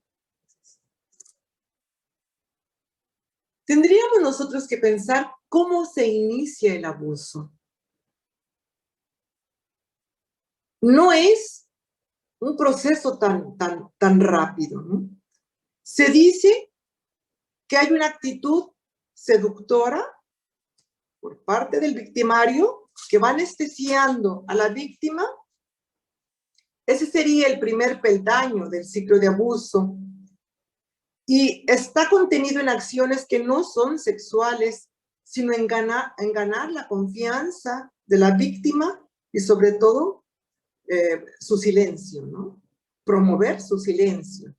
tendríamos nosotros que pensar cómo se inicia el abuso. No es un proceso tan rápido, ¿no? Se dice que hay una actitud seductora por parte del victimario que va anestesiando a la víctima. Ese sería el primer peldaño del ciclo de abuso. Y está contenido en acciones que no son sexuales, sino en ganar la confianza de la víctima y sobre todo su silencio, ¿no? Promover su silencio.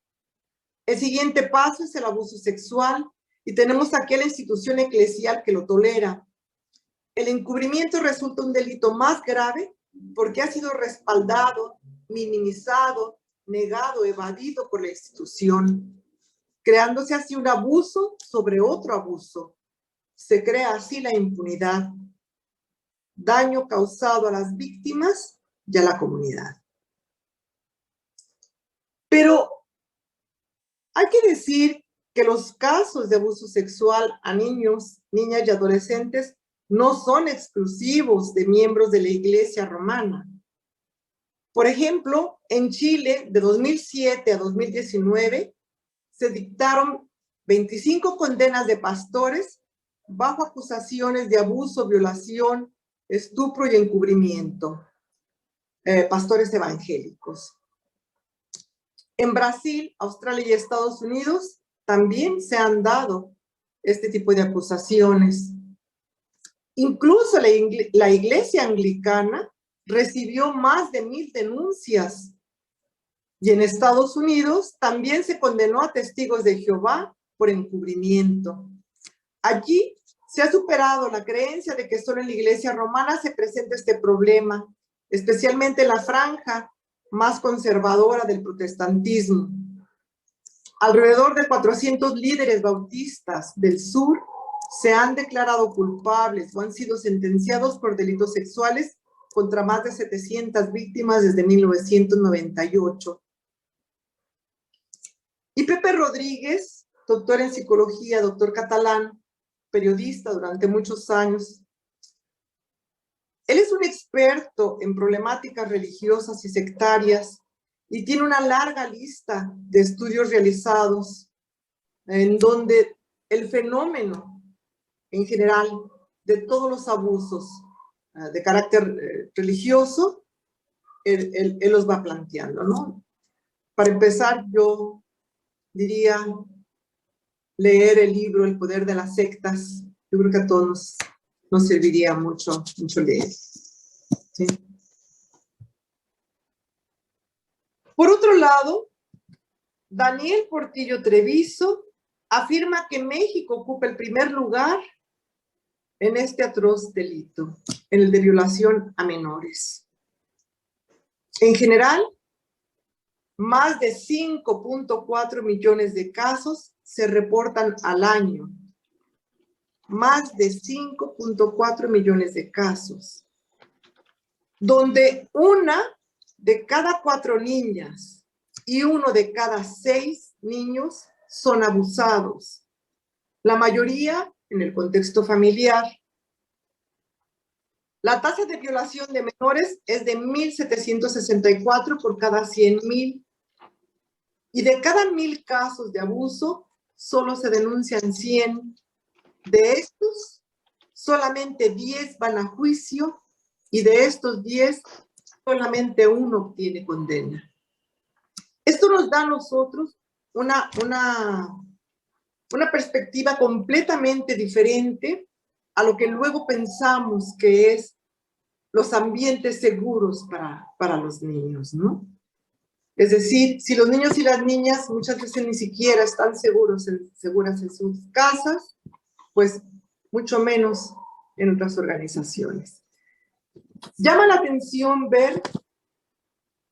El siguiente paso es el abuso sexual y tenemos aquí a la institución eclesial que lo tolera. El encubrimiento resulta un delito más grave porque ha sido respaldado, minimizado, negado, evadido por la institución, creándose así un abuso sobre otro abuso. Se crea así la impunidad, daño causado a las víctimas y a la comunidad. Pero hay que decir que los casos de abuso sexual a niños, niñas y adolescentes no son exclusivos de miembros de la Iglesia romana. Por ejemplo, en Chile, de 2007 a 2019, se dictaron 25 condenas de pastores bajo acusaciones de abuso, violación, estupro y encubrimiento. Pastores evangélicos. En Brasil, Australia y Estados Unidos también se han dado este tipo de acusaciones. Incluso la Iglesia Anglicana recibió más de 1000 denuncias. Y en Estados Unidos también se condenó a testigos de Jehová por encubrimiento. Allí se ha superado la creencia de que solo en la Iglesia romana se presenta este problema, especialmente en la franja más conservadora del protestantismo. Alrededor de 400 líderes bautistas del sur se han declarado culpables o han sido sentenciados por delitos sexuales contra más de 700 víctimas desde 1998. Y Pepe Rodríguez, doctor en psicología, doctor catalán, periodista durante muchos años. Él es un experto en problemáticas religiosas y sectarias y tiene una larga lista de estudios realizados en donde el fenómeno en general de todos los abusos de carácter religioso, él los va planteando, ¿no? Para empezar, yo diría leer el libro El poder de las sectas. Yo creo que a todos nos serviría mucho leer. ¿Sí? Por otro lado, Daniel Portillo Treviso afirma que México ocupa el primer lugar en este atroz delito, en el de violación a menores. En general, más de 5.4 millones de casos se reportan al año. Más de 5.4 millones de casos, donde 1 de cada 4 niñas y 1 de cada 6 niños son abusados. La mayoría en el contexto familiar. La tasa de violación de menores es de 1.764 por cada 100,000. Y de cada 1.000 casos de abuso, solo se denuncian 100. De estos, solamente 10 van a juicio y de estos 10, solamente 1 obtiene condena. Esto nos da a nosotros una perspectiva completamente diferente a lo que luego pensamos que es los ambientes seguros para los niños, ¿no? Es decir, si los niños y las niñas muchas veces ni siquiera están seguras en sus casas, pues mucho menos en otras organizaciones. Llama la atención ver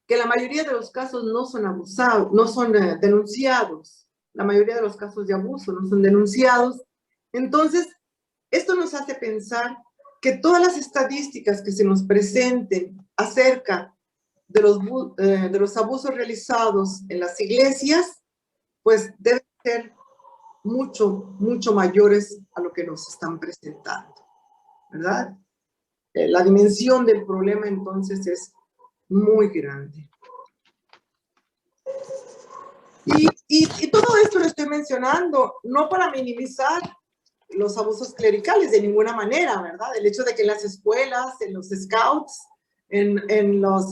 que la mayoría de los casos no son abusados, no son denunciados. La mayoría de los casos de abuso no son denunciados. Entonces, esto nos hace pensar que todas las estadísticas que se nos presenten acerca de los abusos realizados en las iglesias, pues deben ser mucho mayores a lo que nos están presentando, ¿verdad? La dimensión del problema entonces es muy grande. Y todo esto lo estoy mencionando no para minimizar los abusos clericales de ninguna manera, ¿verdad? El hecho de que en las escuelas, en los scouts, en los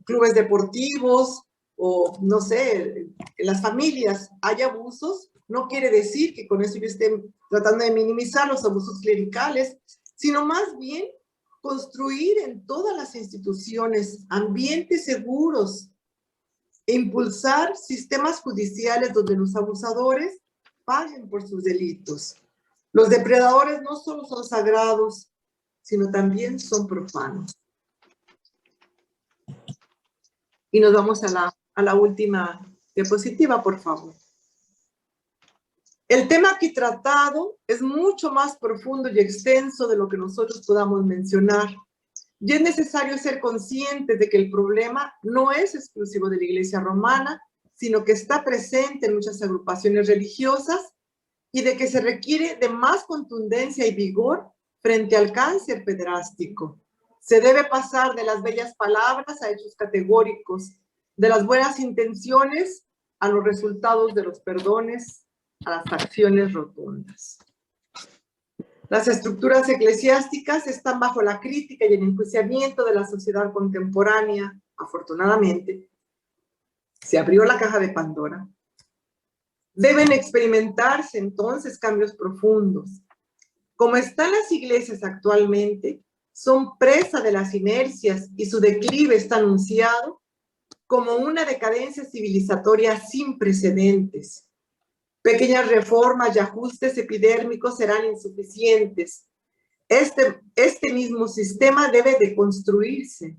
clubes deportivos o no sé, en las familias hay abusos, no quiere decir que con eso yo esté tratando de minimizar los abusos clericales, sino más bien construir en todas las instituciones ambientes seguros e impulsar sistemas judiciales donde los abusadores paguen por sus delitos. Los depredadores no solo son sagrados, sino también son profanos. Y nos vamos a la última diapositiva, por favor. El tema aquí tratado es mucho más profundo y extenso de lo que nosotros podamos mencionar. Y es necesario ser conscientes de que el problema no es exclusivo de la Iglesia romana, sino que está presente en muchas agrupaciones religiosas y de que se requiere de más contundencia y vigor frente al cáncer pederástico. Se debe pasar de las bellas palabras a hechos categóricos, de las buenas intenciones a los resultados de los perdones, a las acciones rotundas. Las estructuras eclesiásticas están bajo la crítica y el enjuiciamiento de la sociedad contemporánea. Afortunadamente, se abrió la caja de Pandora. Deben experimentarse entonces cambios profundos. Como están las iglesias actualmente, son presa de las inercias y su declive está anunciado como una decadencia civilizatoria sin precedentes. Pequeñas reformas y ajustes epidérmicos serán insuficientes. Este mismo sistema debe de construirse.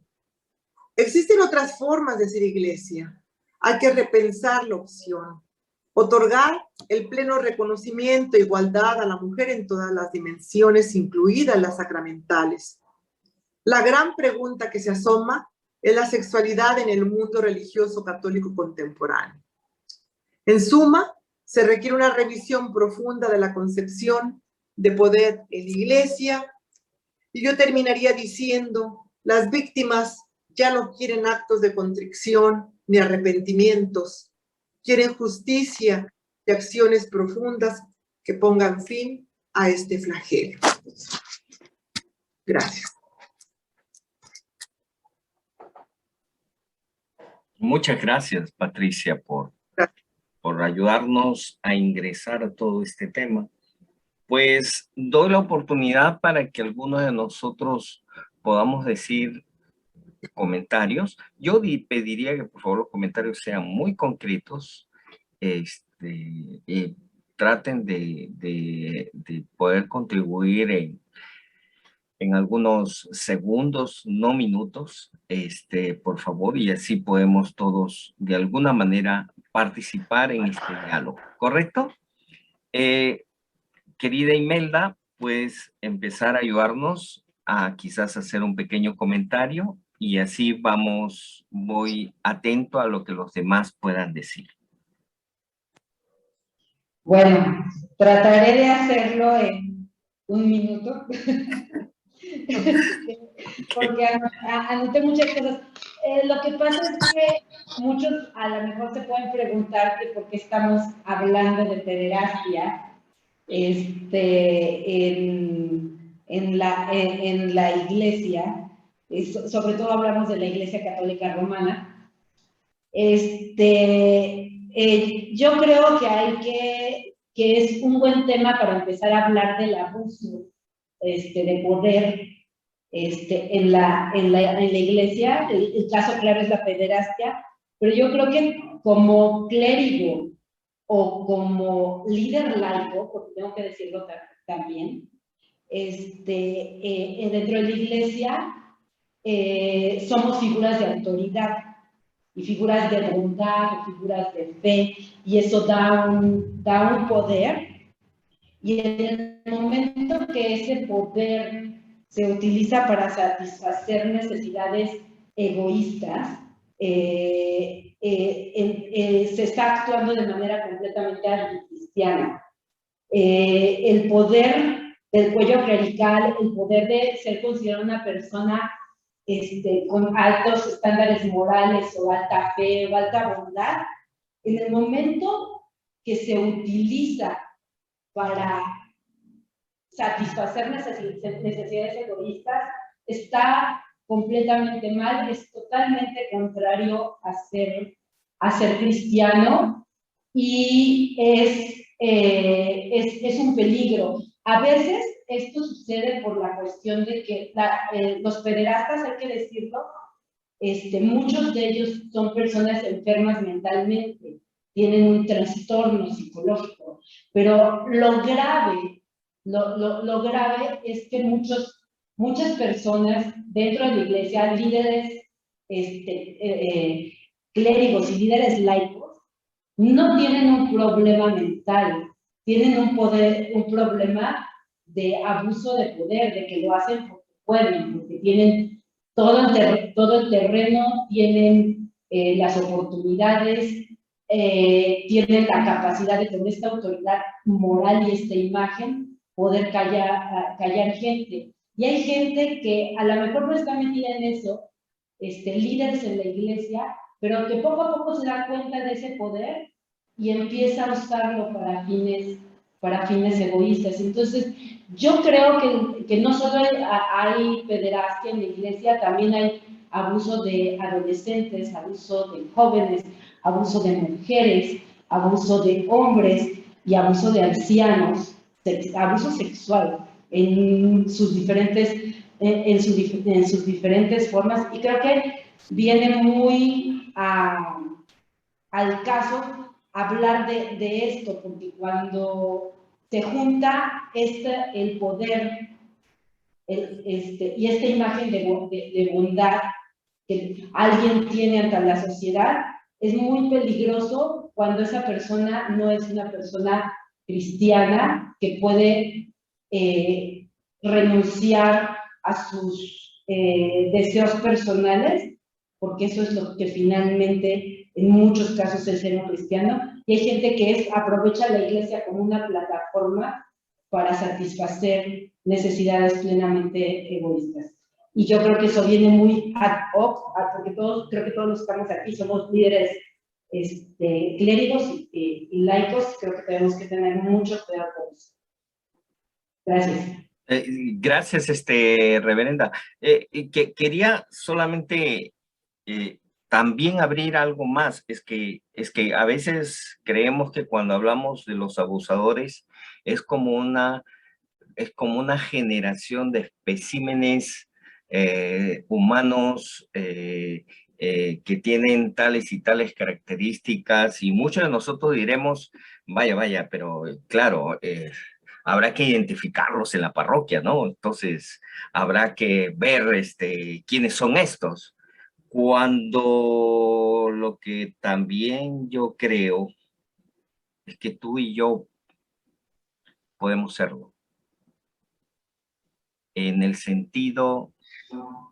Existen otras formas de ser iglesia. Hay que repensar la opción. Otorgar el pleno reconocimiento e igualdad a la mujer en todas las dimensiones, incluidas las sacramentales. La gran pregunta que se asoma es la sexualidad en el mundo religioso católico contemporáneo. En suma, se requiere una revisión profunda de la concepción de poder en la Iglesia, y yo terminaría diciendo, las víctimas ya no quieren actos de contrición ni arrepentimientos, quieren justicia y acciones profundas que pongan fin a este flagelo. Gracias. Muchas gracias, Patricia, por ayudarnos a ingresar a todo este tema. Pues doy la oportunidad para que algunos de nosotros podamos decir comentarios. Yo pediría que por favor los comentarios sean muy concretos, traten de poder contribuir en algunos segundos, no minutos, por favor, y así podemos todos de alguna manera participar en este diálogo, ¿correcto? Querida Imelda, puedes empezar a ayudarnos a quizás hacer un pequeño comentario y así voy atento a lo que los demás puedan decir. Bueno, trataré de hacerlo en un minuto, porque anoté muchas cosas. Lo que pasa es que muchos a lo mejor se pueden preguntar que por qué estamos hablando de pederastia en la iglesia, sobre todo hablamos de la Iglesia Católica Romana. Yo creo que es un buen tema para empezar a hablar del abuso de poder en la iglesia. El caso claro es la pederastia, pero yo creo que como clérigo o como líder laico, porque tengo que decirlo también, dentro de la iglesia somos figuras de autoridad y figuras de bondad, figuras de fe, y eso da un poder, y en el momento que ese poder se utiliza para satisfacer necesidades egoístas, se está actuando de manera completamente anticristiana. El poder del cuello clerical, el poder de ser considerada una persona con altos estándares morales o alta fe o alta bondad, en el momento que se utiliza para satisfacer necesidades egoístas, está completamente mal, es totalmente contrario a ser cristiano, y es un peligro. A veces esto sucede por la cuestión de que los pederastas, hay que decirlo, muchos de ellos son personas enfermas mentalmente, tienen un trastorno psicológico, pero lo grave es que muchas personas dentro de la iglesia, líderes clérigos y líderes laicos, no tienen un problema mental, tienen un problema de abuso de poder, de que lo hacen porque pueden, porque tienen todo el terreno, tienen las oportunidades, tienen la capacidad de, con esta autoridad moral y esta imagen, poder callar gente. Y hay gente que a lo mejor no está metida en eso, líderes en la iglesia, pero que poco a poco se da cuenta de ese poder y empieza a usarlo para fines egoístas. Entonces, yo creo que no solo hay pederastia en la iglesia, también hay abuso de adolescentes, abuso de jóvenes, abuso de mujeres, abuso de hombres y abuso de ancianos, abuso sexual en sus diferentes formas, y creo que viene muy al caso hablar de esto, porque cuando se junta el poder y esta imagen de bondad que alguien tiene ante la sociedad, es muy peligroso cuando esa persona no es una persona cristiana que puede renunciar a sus deseos personales, porque eso es lo que finalmente en muchos casos es ser un cristiano, y hay gente que aprovecha la iglesia como una plataforma para satisfacer necesidades plenamente egoístas. Y yo creo que eso viene muy ad hoc, porque creo que todos los que estamos aquí somos líderes clérigos y laicos. Creo que tenemos que tener mucho cuidado con eso. Gracias. Gracias, reverenda. Quería solamente también abrir algo más. Es que a veces creemos que cuando hablamos de los abusadores es como una generación de especímenes humanos que tienen tales y tales características, y muchos de nosotros diremos, vaya, pero claro, habrá que identificarlos en la parroquia, ¿no? Entonces, habrá que ver quiénes son estos. Cuando lo que también yo creo es que tú y yo podemos serlo. En el sentido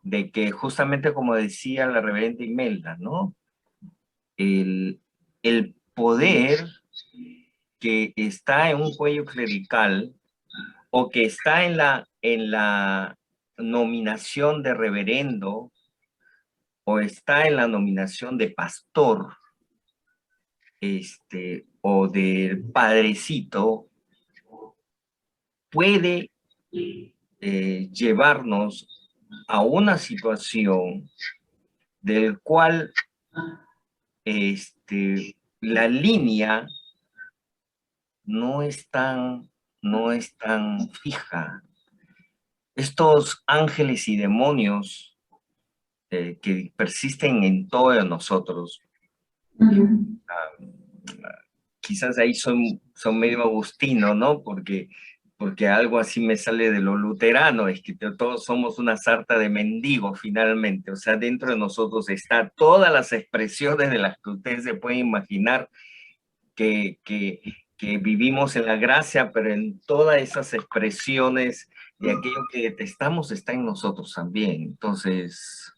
de que, justamente como decía la reverenda Imelda, ¿no? El poder que está en un cuello clerical o que está en la nominación de reverendo o está en la nominación de pastor o del padrecito, puede llevarnos a una situación del cual la línea no es tan fija. Estos ángeles y demonios que persisten en todos nosotros, quizás ahí son medio agustino, ¿no? Porque algo así me sale de lo luterano, es que todos somos una sarta de mendigos finalmente. O sea, dentro de nosotros está todas las expresiones de las que ustedes se pueden imaginar que vivimos en la gracia, pero en todas esas expresiones de aquello que detestamos está en nosotros también. Entonces,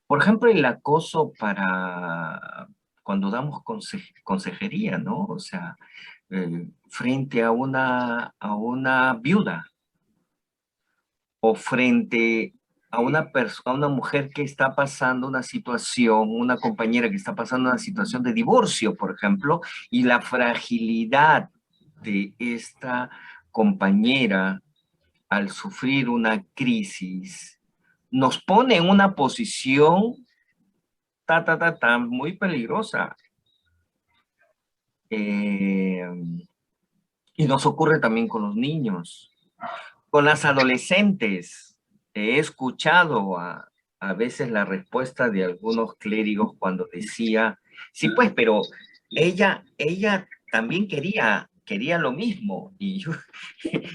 por ejemplo, el acoso para cuando damos consejería, ¿no? O sea, frente a una viuda o frente a una mujer que está pasando una situación, una compañera que está pasando una situación de divorcio, por ejemplo, y la fragilidad de esta compañera al sufrir una crisis nos pone en una posición muy peligrosa. Y nos ocurre también con los niños. Con las adolescentes, he escuchado a veces la respuesta de algunos clérigos cuando decía, sí, pues, pero ella también quería lo mismo. Y yo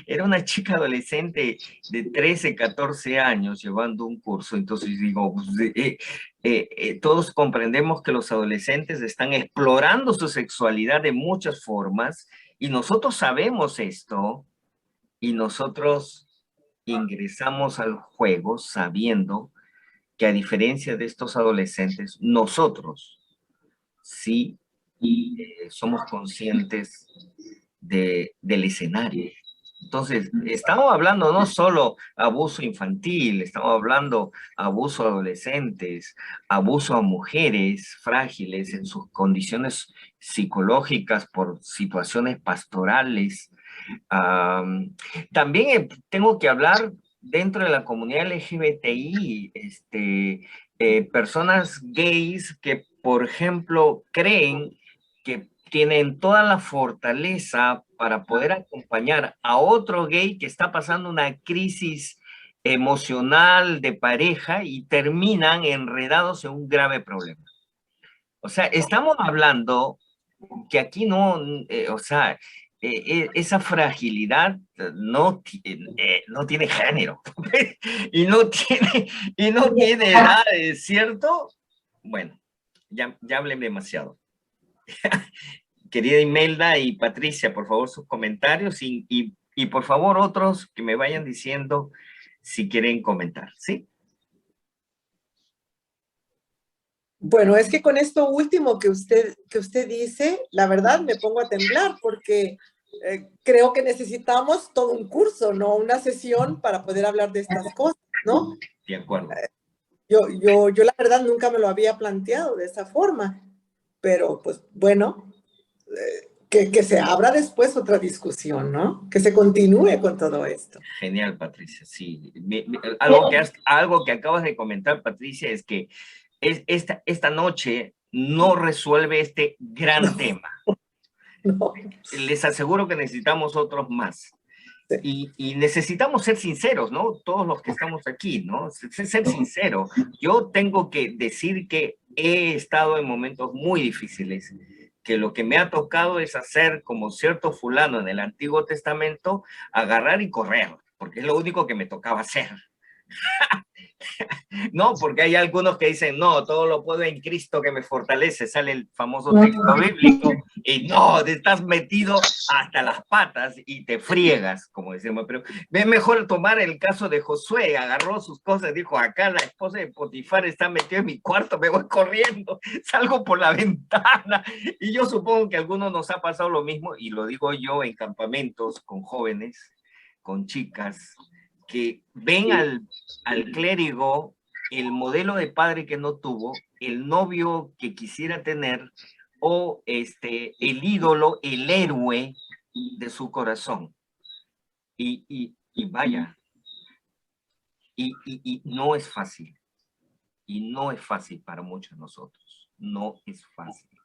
era una chica adolescente de 13, 14 años llevando un curso. Entonces digo, todos comprendemos que los adolescentes están explorando su sexualidad de muchas formas, y nosotros sabemos esto. Y nosotros ingresamos al juego sabiendo que, a diferencia de estos adolescentes, nosotros sí somos conscientes del escenario. Entonces, estamos hablando no solo abuso infantil, estamos hablando abuso a adolescentes, abuso a mujeres frágiles en sus condiciones psicológicas por situaciones pastorales. También tengo que hablar dentro de la comunidad LGBTI, personas gays que, por ejemplo, creen que tienen toda la fortaleza para poder acompañar a otro gay que está pasando una crisis emocional de pareja y terminan enredados en un grave problema. O sea, estamos hablando que aquí no, o sea, esa fragilidad no tiene género y no tiene edad, ¿cierto? Bueno, ya hablé demasiado. Querida Imelda y Patricia, por favor, sus comentarios y por favor otros que me vayan diciendo si quieren comentar, ¿sí? Bueno, es que con esto último que usted dice, la verdad me pongo a temblar porque creo que necesitamos todo un curso, no una sesión para poder hablar de estas cosas, ¿no? De acuerdo. Yo la verdad nunca me lo había planteado de esa forma, pero pues bueno, que se abra después otra discusión, ¿no? Que se continúe con todo esto. Genial, Patricia, sí. Algo que acabas de comentar, Patricia, es que esta noche no resuelve este gran tema. No. Les aseguro que necesitamos otros más. Sí. Y necesitamos ser sinceros, ¿no? Todos los que estamos aquí, ¿no? Ser sincero. Yo tengo que decir que he estado en momentos muy difíciles, que lo que me ha tocado es hacer como cierto fulano en el Antiguo Testamento, agarrar y correr, porque es lo único que me tocaba hacer. No, porque hay algunos que dicen, no, todo lo puedo en Cristo que me fortalece, sale el famoso texto bíblico, y no, te estás metido hasta las patas y te friegas, como decimos, pero es mejor tomar el caso de Josué, agarró sus cosas, dijo, acá la esposa de Potifar está metida en mi cuarto, me voy corriendo, salgo por la ventana, y yo supongo que a algunos nos ha pasado lo mismo, y lo digo yo en campamentos con jóvenes, con chicas, que ven al clérigo el modelo de padre que no tuvo, el novio que quisiera tener, o el ídolo, el héroe de su corazón. Y vaya, y no es fácil. Y no es fácil para muchos de nosotros. No es fácil.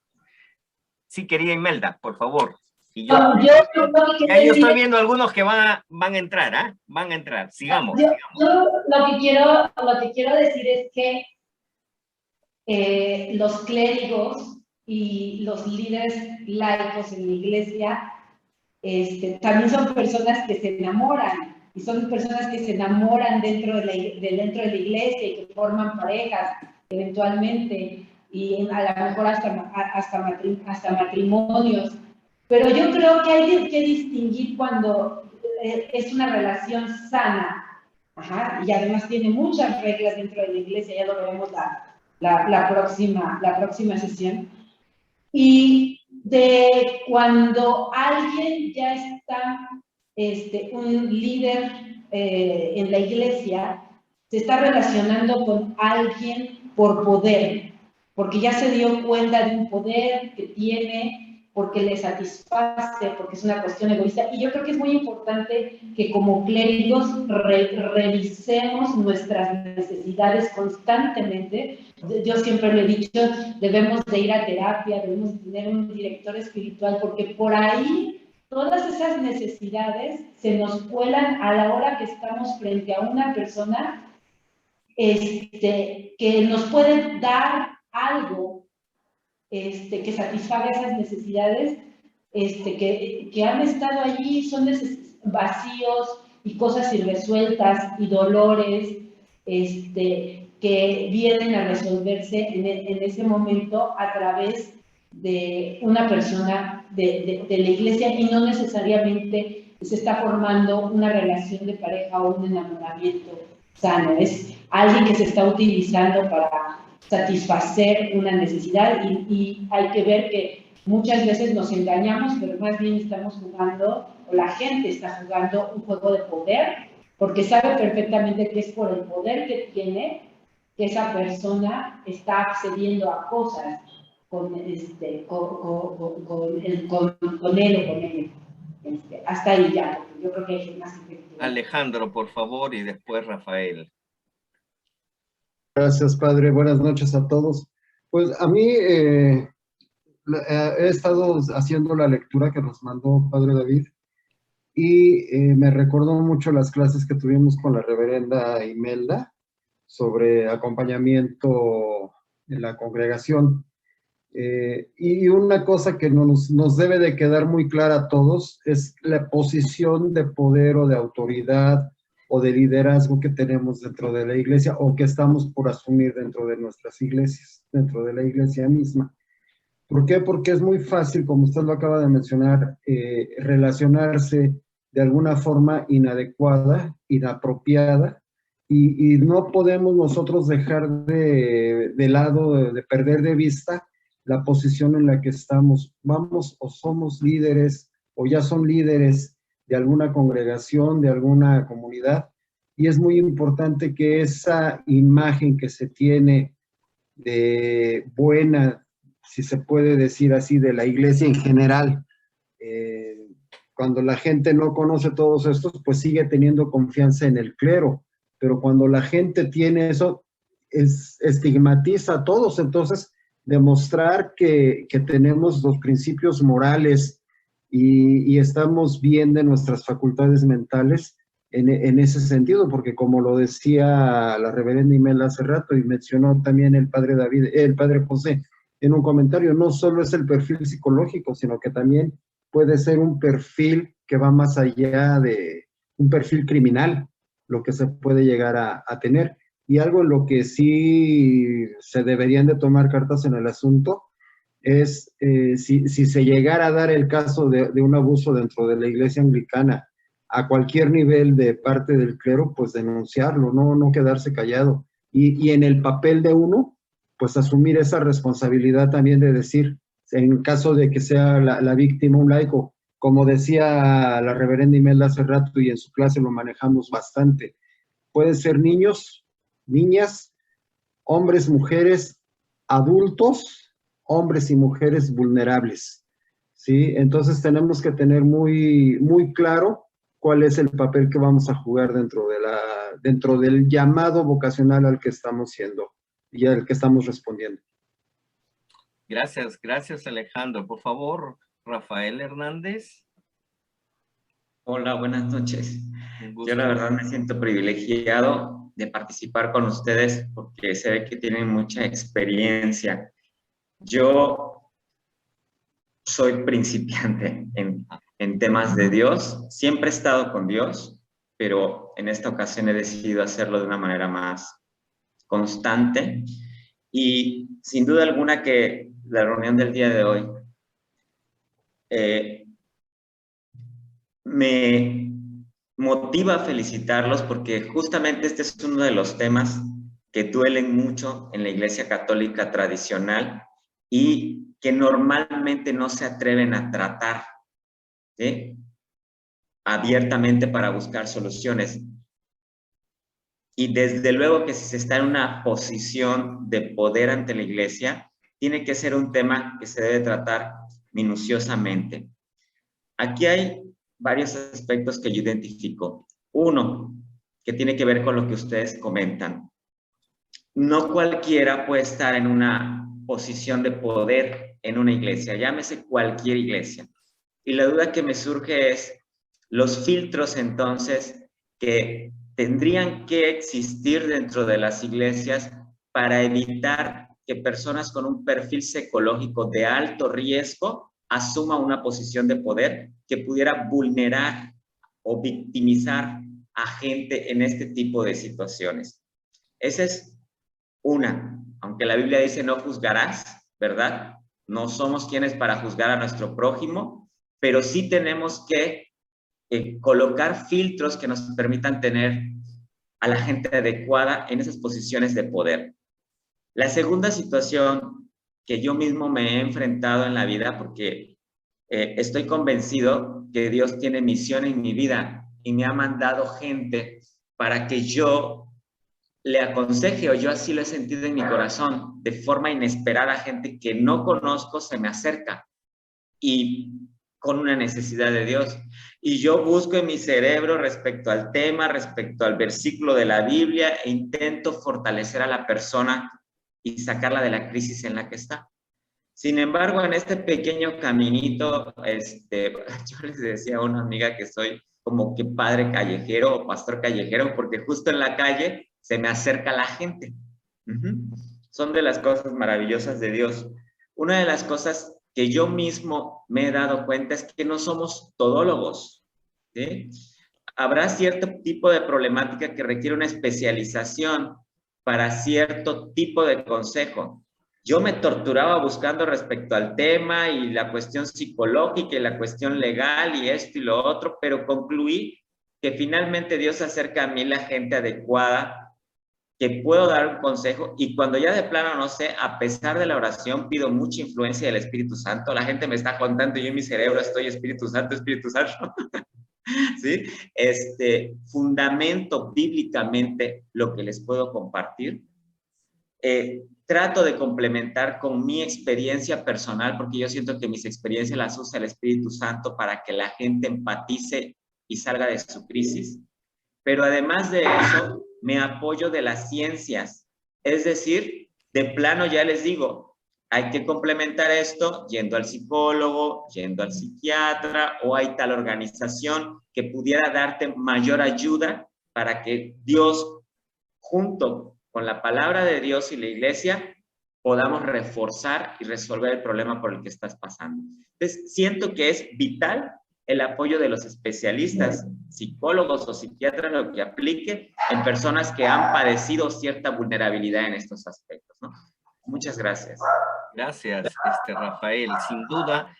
Sí, querida Imelda, por favor. Y yo estoy viendo algunos que van a entrar, ¿ah? Van a entrar. Sigamos. Yo lo que quiero decir es que los clérigos y los líderes laicos en la iglesia también son personas que se enamoran, y son personas que se enamoran dentro de la iglesia y que forman parejas eventualmente, y a lo mejor hasta matrimonios. Pero yo creo que hay que distinguir cuando es una relación sana, y además tiene muchas reglas dentro de la iglesia, ya lo veremos la próxima sesión, y de cuando alguien ya está, un líder en la iglesia, se está relacionando con alguien por poder, porque ya se dio cuenta de un poder que tiene, porque le satisface, porque es una cuestión egoísta. Y yo creo que es muy importante que como clérigos revisemos nuestras necesidades constantemente. Yo siempre le he dicho, debemos de ir a terapia, debemos de tener un director espiritual, porque por ahí todas esas necesidades se nos cuelan a la hora que estamos frente a una persona que nos puede dar algo que satisfaga esas necesidades que han estado allí, son vacíos y cosas irresueltas y dolores que vienen a resolverse en ese momento a través de una persona de la iglesia, y no necesariamente se está formando una relación de pareja o un enamoramiento sano, es alguien que se está utilizando para satisfacer una necesidad, y hay que ver que muchas veces nos engañamos, pero más bien estamos jugando, o la gente está jugando un juego de poder, porque sabe perfectamente que es por el poder que tiene que esa persona está accediendo a cosas con él o con ella. Hasta ahí ya, porque yo creo que hay más efectivo. Alejandro, por favor, y después Rafael. Gracias, padre. Buenas noches a todos. Pues a mí he estado haciendo la lectura que nos mandó padre David, y me recordó mucho las clases que tuvimos con la reverenda Imelda sobre acompañamiento en la congregación. Y una cosa que nos debe de quedar muy clara a todos es la posición de poder o de autoridad o de liderazgo que tenemos dentro de la iglesia, o que estamos por asumir dentro de nuestras iglesias, dentro de la iglesia misma. ¿Por qué? Porque es muy fácil, como usted lo acaba de mencionar, relacionarse de alguna forma inadecuada, inapropiada, y no podemos nosotros dejar de lado, de perder de vista la posición en la que estamos. Vamos o somos líderes o ya son líderes de alguna congregación, de alguna comunidad, y es muy importante que esa imagen que se tiene de buena, si se puede decir así, de la iglesia en general, cuando la gente no conoce todos estos, pues sigue teniendo confianza en el clero, pero cuando la gente tiene eso, estigmatiza a todos. Entonces, demostrar que tenemos los principios morales y estamos bien de nuestras facultades mentales en ese sentido, porque como lo decía la reverenda Imelda hace rato y mencionó también el padre David, el padre José en un comentario, no solo es el perfil psicológico, sino que también puede ser un perfil que va más allá de un perfil criminal, lo que se puede llegar a tener. Y algo en lo que sí se deberían de tomar cartas en el asunto es si se llegara a dar el caso de un abuso dentro de la iglesia anglicana a cualquier nivel de parte del clero, pues denunciarlo, no quedarse callado. Y en el papel de uno, pues asumir esa responsabilidad también de decir, en caso de que sea la víctima un laico, como decía la reverenda Imelda hace rato y en su clase lo manejamos bastante, pueden ser niños, niñas, hombres, mujeres, adultos, hombres y mujeres vulnerables, ¿sí? Entonces tenemos que tener muy, muy claro cuál es el papel que vamos a jugar dentro del llamado vocacional al que estamos siendo y al que estamos respondiendo. Gracias, gracias Alejandro. Por favor, Rafael Hernández. Hola, buenas noches. Yo la verdad me siento privilegiado de participar con ustedes porque se ve que tienen mucha experiencia. Yo soy principiante en temas de Dios. Siempre he estado con Dios, pero en esta ocasión he decidido hacerlo de una manera más constante. Y sin duda alguna que la reunión del día de hoy me motiva a felicitarlos porque justamente este es uno de los temas que duelen mucho en la Iglesia Católica tradicional y que normalmente no se atreven a tratar, ¿sí?, abiertamente para buscar soluciones. Y desde luego que si se está en una posición de poder ante la Iglesia, tiene que ser un tema que se debe tratar minuciosamente. Aquí hay varios aspectos que yo identifico. Uno, que tiene que ver con lo que ustedes comentan. No cualquiera puede estar en una posición de poder en una iglesia, llámese cualquier iglesia. Y la duda que me surge es los filtros entonces que tendrían que existir dentro de las iglesias para evitar que personas con un perfil psicológico de alto riesgo asuma una posición de poder que pudiera vulnerar o victimizar a gente en este tipo de situaciones. Esa es una, aunque la Biblia dice no juzgarás, ¿verdad? No somos quienes para juzgar a nuestro prójimo, pero sí tenemos que colocar filtros que nos permitan tener a la gente adecuada en esas posiciones de poder. La segunda situación que yo mismo me he enfrentado en la vida, porque estoy convencido que Dios tiene misión en mi vida y me ha mandado gente para que yo le aconseje, o yo así lo he sentido en mi corazón, de forma inesperada, gente que no conozco se me acerca y con una necesidad de Dios. Y yo busco en mi cerebro respecto al tema, respecto al versículo de la Biblia e intento fortalecer a la persona y sacarla de la crisis en la que está. Sin embargo, en este pequeño caminito, yo les decía a una amiga que soy como que padre callejero o pastor callejero, porque justo en la calle se me acerca la gente. Son de las cosas maravillosas de Dios. Una de las cosas que yo mismo me he dado cuenta es que no somos todólogos, ¿sí? Habrá cierto tipo de problemática que requiere una especialización para cierto tipo de consejo. Yo me torturaba buscando respecto al tema y la cuestión psicológica y la cuestión legal y esto y lo otro, pero concluí que finalmente Dios acerca a mí la gente adecuada, que puedo dar un consejo, y cuando ya de plano no sé, a pesar de la oración, pido mucha influencia del Espíritu Santo. La gente me está contando y yo en mi cerebro estoy Espíritu Santo, ¿sí? Fundamento bíblicamente lo que les puedo compartir. Trato de complementar con mi experiencia personal, porque yo siento que mis experiencias las usa el Espíritu Santo para que la gente empatice y salga de su crisis. Pero además de eso, me apoyo de las ciencias. Es decir, de plano ya les digo, hay que complementar esto yendo al psicólogo, yendo al psiquiatra, o hay tal organización que pudiera darte mayor ayuda para que Dios, junto con la palabra de Dios y la iglesia, podamos reforzar y resolver el problema por el que estás pasando. Entonces, siento que es vital el apoyo de los especialistas, psicólogos o psiquiatras, lo que aplique en personas que han padecido cierta vulnerabilidad en estos aspectos, ¿no? Muchas gracias. Gracias, Rafael. Sin duda,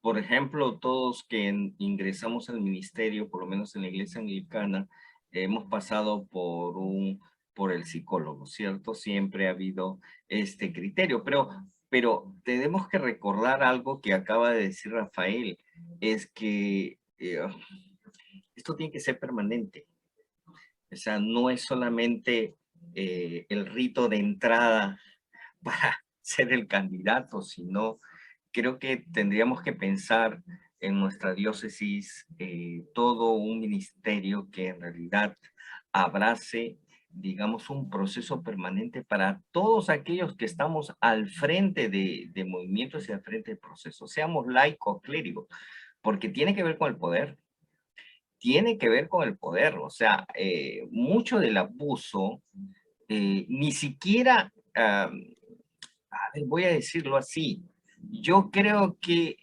por ejemplo, todos que ingresamos al ministerio, por lo menos en la iglesia anglicana, hemos pasado por el psicólogo, ¿cierto? Siempre ha habido este criterio, pero tenemos que recordar algo que acaba de decir Rafael, es que esto tiene que ser permanente. O sea, no es solamente el rito de entrada para ser el candidato, sino creo que tendríamos que pensar en nuestra diócesis todo un ministerio que en realidad abrace, digamos, un proceso permanente para todos aquellos que estamos al frente de movimientos y al frente de procesos, seamos laicos, clérigos, porque tiene que ver con el poder. Tiene que ver con el poder, o sea, mucho del abuso, ni siquiera, voy a decirlo así, yo creo que,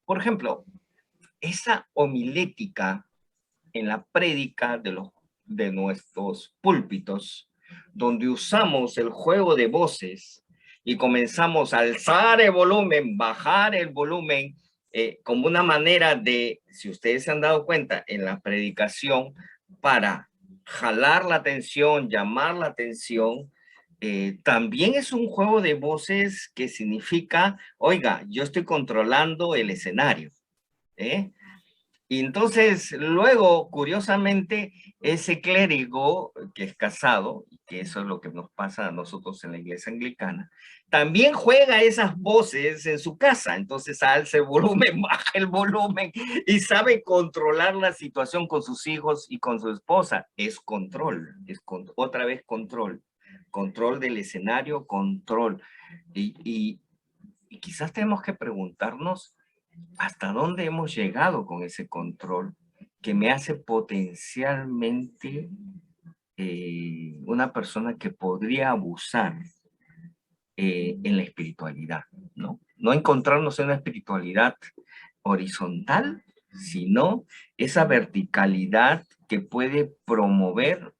por ejemplo, esa homilética en la prédica de nuestros púlpitos, donde usamos el juego de voces y comenzamos a alzar el volumen, bajar el volumen, como una manera de, si ustedes se han dado cuenta, en la predicación, para jalar la atención, llamar la atención, también es un juego de voces que significa, oiga, yo estoy controlando el escenario, Y entonces, luego, curiosamente, ese clérigo que es casado, y que eso es lo que nos pasa a nosotros en la iglesia anglicana, también juega esas voces en su casa. Entonces, alza el volumen, baja el volumen y sabe controlar la situación con sus hijos y con su esposa. Es control, otra vez control. Control del escenario, control. Y quizás tenemos que preguntarnos, ¿hasta dónde hemos llegado con ese control que me hace potencialmente una persona que podría abusar en la espiritualidad, ¿no? No encontrarnos en una espiritualidad horizontal, sino esa verticalidad que puede promover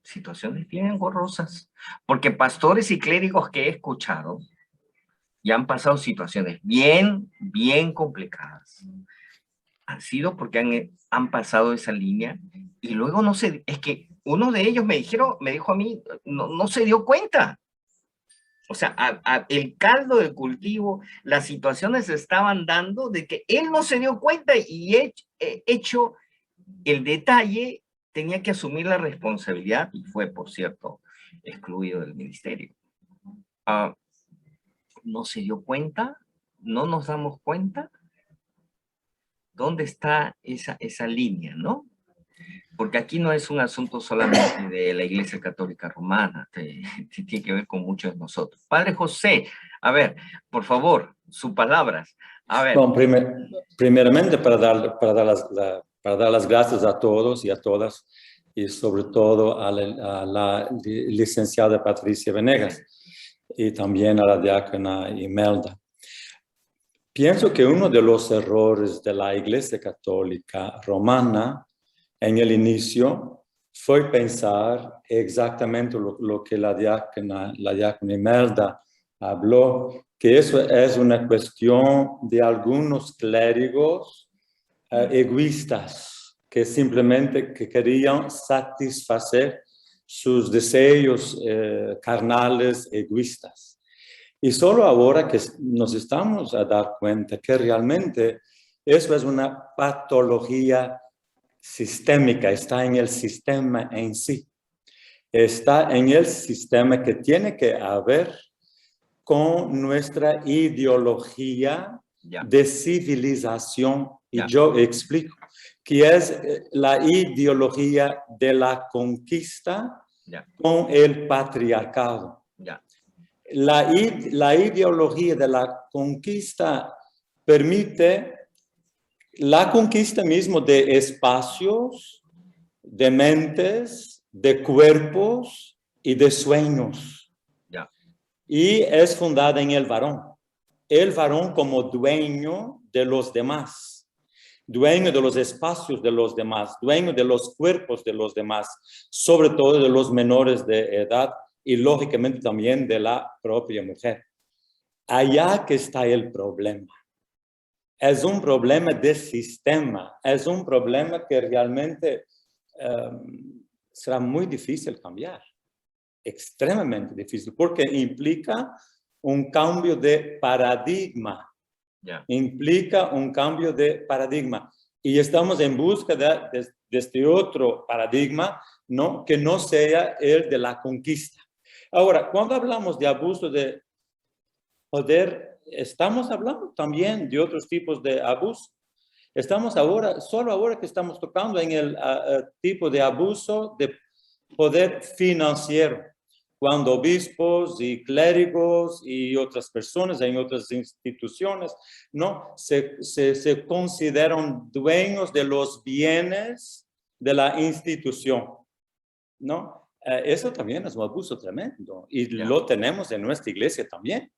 situaciones bien engorrosas. Porque pastores y clérigos que he escuchado y han pasado situaciones bien complicadas. Han sido porque han pasado esa línea y luego no sé, es que uno de ellos me dijo a mí, no se dio cuenta. O sea, el caldo de cultivo, las situaciones se estaban dando de que él no se dio cuenta y hecho el detalle, tenía que asumir la responsabilidad y fue, por cierto, excluido del ministerio. ¿No se dio cuenta? ¿No nos damos cuenta? ¿Dónde está esa línea, no? Porque aquí no es un asunto solamente de la Iglesia Católica Romana, tiene que ver con muchos de nosotros. Padre José, a ver, por favor, sus palabras. A ver. Bueno, primeramente para dar las gracias a todos y a todas, y sobre todo a la licenciada Patricia Venegas, y también a la diácona Imelda. Pienso que uno de los errores de la Iglesia Católica Romana en el inicio fue pensar exactamente lo que la diácona Imelda habló, que eso es una cuestión de algunos clérigos egoístas, que simplemente que querían satisfacer sus deseos carnales egoístas. Y solo ahora que nos estamos a dar cuenta que realmente eso es una patología sistémica, está en el sistema en sí. Está en el sistema que tiene que haber con nuestra ideología de civilización. Y yo explico que es la ideología de la conquista con el patriarcado. La ideología de la conquista permite la conquista mismo de espacios, de mentes, de cuerpos y de sueños. Y es fundada en el varón como dueño de los demás, dueño de los espacios de los demás, dueño de los cuerpos de los demás, sobre todo de los menores de edad y lógicamente también de la propia mujer. Allá que está el problema. Es un problema de sistema, es un problema que realmente será muy difícil cambiar, extremadamente difícil, porque implica un cambio de paradigma, implica un cambio de paradigma. Y estamos en busca de este otro paradigma, ¿no? Que no sea el de la conquista. Ahora, cuando hablamos de abuso de poder, estamos hablando también de otros tipos de abuso. Estamos solo ahora que estamos tocando en el tipo de abuso de poder financiero, cuando obispos y clérigos y otras personas en otras instituciones, ¿no? se consideran dueños de los bienes de la institución, ¿no? Eso también es un abuso tremendo y lo tenemos en nuestra iglesia también.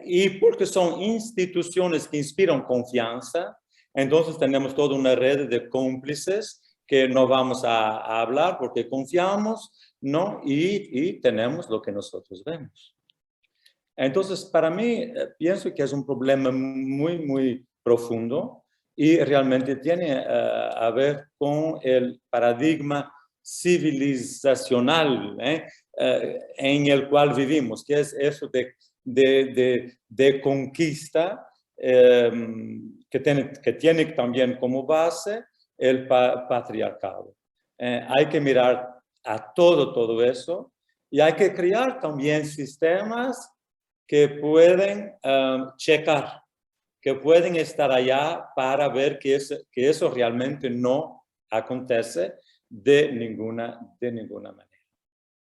Y porque son instituciones que inspiran confianza, entonces tenemos toda una red de cómplices que no vamos a hablar porque confiamos, ¿no? Y tenemos lo que nosotros vemos. Entonces, para mí, pienso que es un problema muy, muy profundo y realmente tiene a ver con el paradigma civilizacional en el cual vivimos, que es eso de conquista que tiene también como base el patriarcado. Hay que mirar a todo eso y hay que crear también sistemas que pueden checar, que pueden estar allá para ver que eso realmente no acontece de ninguna manera.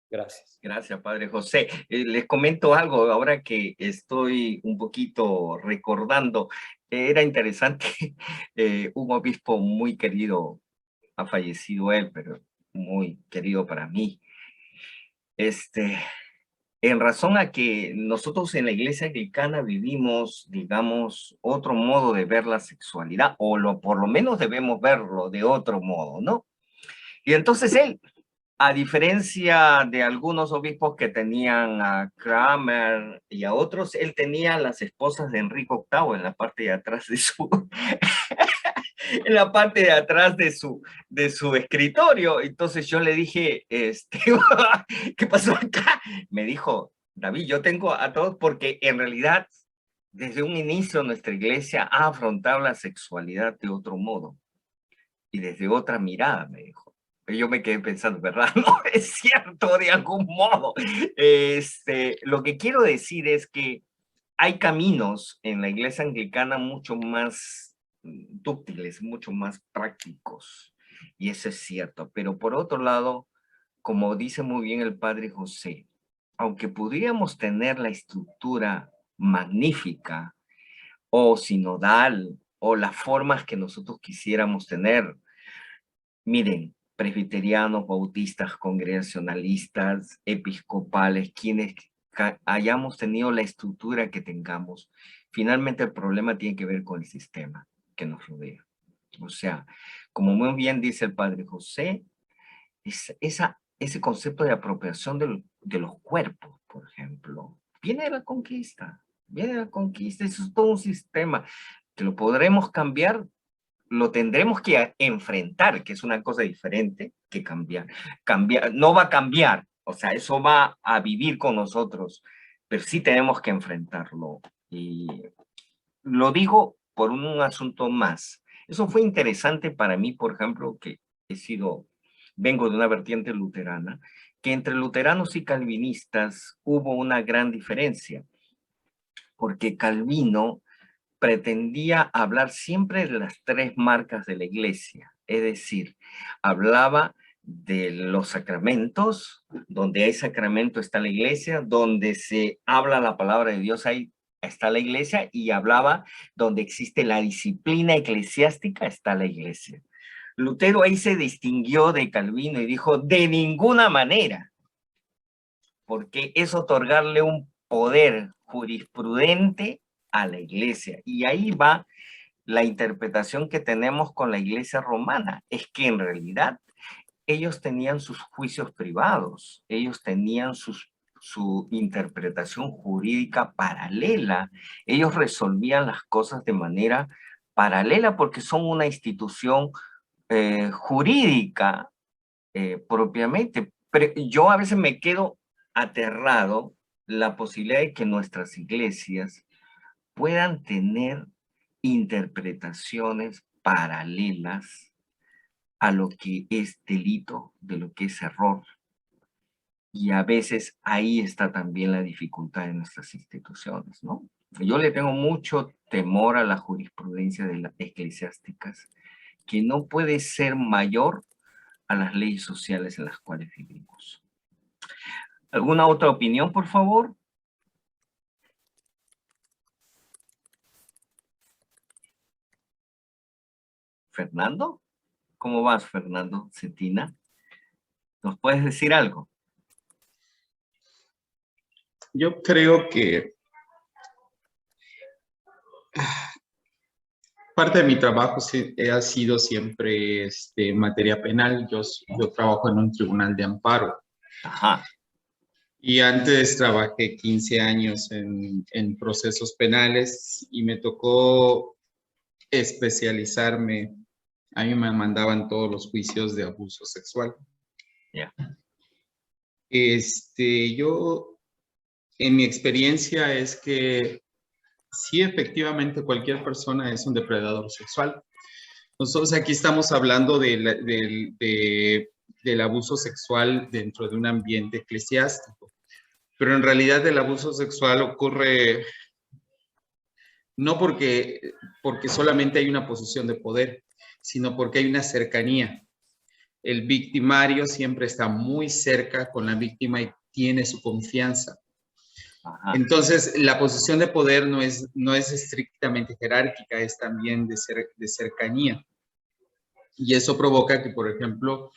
Gracias. Gracias, Padre José. Les comento algo ahora que estoy un poquito recordando. Era interesante, un obispo muy querido, ha fallecido él, pero muy querido para mí. En razón a que nosotros en la iglesia anglicana vivimos, digamos, otro modo de ver la sexualidad, o por lo menos debemos verlo de otro modo, ¿no? Y entonces él, a diferencia de algunos obispos que tenían a Cranmer y a otros, él tenía las esposas de Enrique VIII en la parte de atrás de su en la parte de atrás de su escritorio. Entonces yo le dije, ¿qué pasó acá? Me dijo, David, yo tengo a todos porque en realidad desde un inicio nuestra iglesia ha afrontado la sexualidad de otro modo y desde otra mirada, me dijo. Yo me quedé pensando, ¿verdad? No es cierto de algún modo. Lo que quiero decir es que hay caminos en la iglesia anglicana mucho más dúctiles, mucho más prácticos, y eso es cierto. Pero por otro lado, como dice muy bien el Padre José, aunque pudiéramos tener la estructura magnífica o sinodal o las formas que nosotros quisiéramos tener, miren, presbiterianos, bautistas, congregacionalistas, episcopales, quienes hayamos tenido la estructura que tengamos, finalmente el problema tiene que ver con el sistema que nos rodea. O sea, como muy bien dice el Padre José, ese concepto de apropiación de los cuerpos, por ejemplo, viene de la conquista, eso es todo un sistema que lo podremos cambiar lo tendremos que enfrentar, que es una cosa diferente que cambiar. No va a cambiar, o sea, eso va a vivir con nosotros, pero sí tenemos que enfrentarlo. Y lo digo por un asunto más. Eso fue interesante para mí, por ejemplo, que vengo de una vertiente luterana, que entre luteranos y calvinistas hubo una gran diferencia, porque Calvino pretendía hablar siempre de las tres marcas de la iglesia, es decir, hablaba de los sacramentos, donde hay sacramento está la iglesia, donde se habla la palabra de Dios ahí está la iglesia, y hablaba donde existe la disciplina eclesiástica está la iglesia. Lutero ahí se distinguió de Calvino y dijo, de ninguna manera, porque es otorgarle un poder jurisprudente a la iglesia. Y ahí va la interpretación que tenemos con la iglesia romana, es que en realidad ellos tenían sus juicios privados, ellos tenían su interpretación jurídica paralela, ellos resolvían las cosas de manera paralela porque son una institución jurídica propiamente. Pero yo a veces me quedo aterrado la posibilidad de que nuestras iglesias puedan tener interpretaciones paralelas a lo que es delito, de lo que es error. Y a veces ahí está también la dificultad de nuestras instituciones, ¿no? Yo le tengo mucho temor a la jurisprudencia de las eclesiásticas, que no puede ser mayor a las leyes sociales en las cuales vivimos. ¿Alguna otra opinión, por favor? ¿Fernando? ¿Cómo vas, Fernando Cetina? ¿Nos puedes decir algo? Yo creo que parte de mi trabajo ha sido siempre materia penal. Yo trabajo en un tribunal de amparo. Ajá. Y antes trabajé 15 años en procesos penales y me tocó especializarme. A mí me mandaban todos los juicios de abuso sexual. Yeah. Yo, en mi experiencia es que sí, efectivamente, cualquier persona es un depredador sexual. Nosotros aquí estamos hablando del abuso sexual dentro de un ambiente eclesiástico, pero en realidad el abuso sexual ocurre no porque solamente hay una posición de poder, sino porque hay una cercanía. El victimario siempre está muy cerca con la víctima y tiene su confianza. Ajá. Entonces, la posición de poder no es estrictamente jerárquica, es también de cercanía. Y eso provoca que, por ejemplo,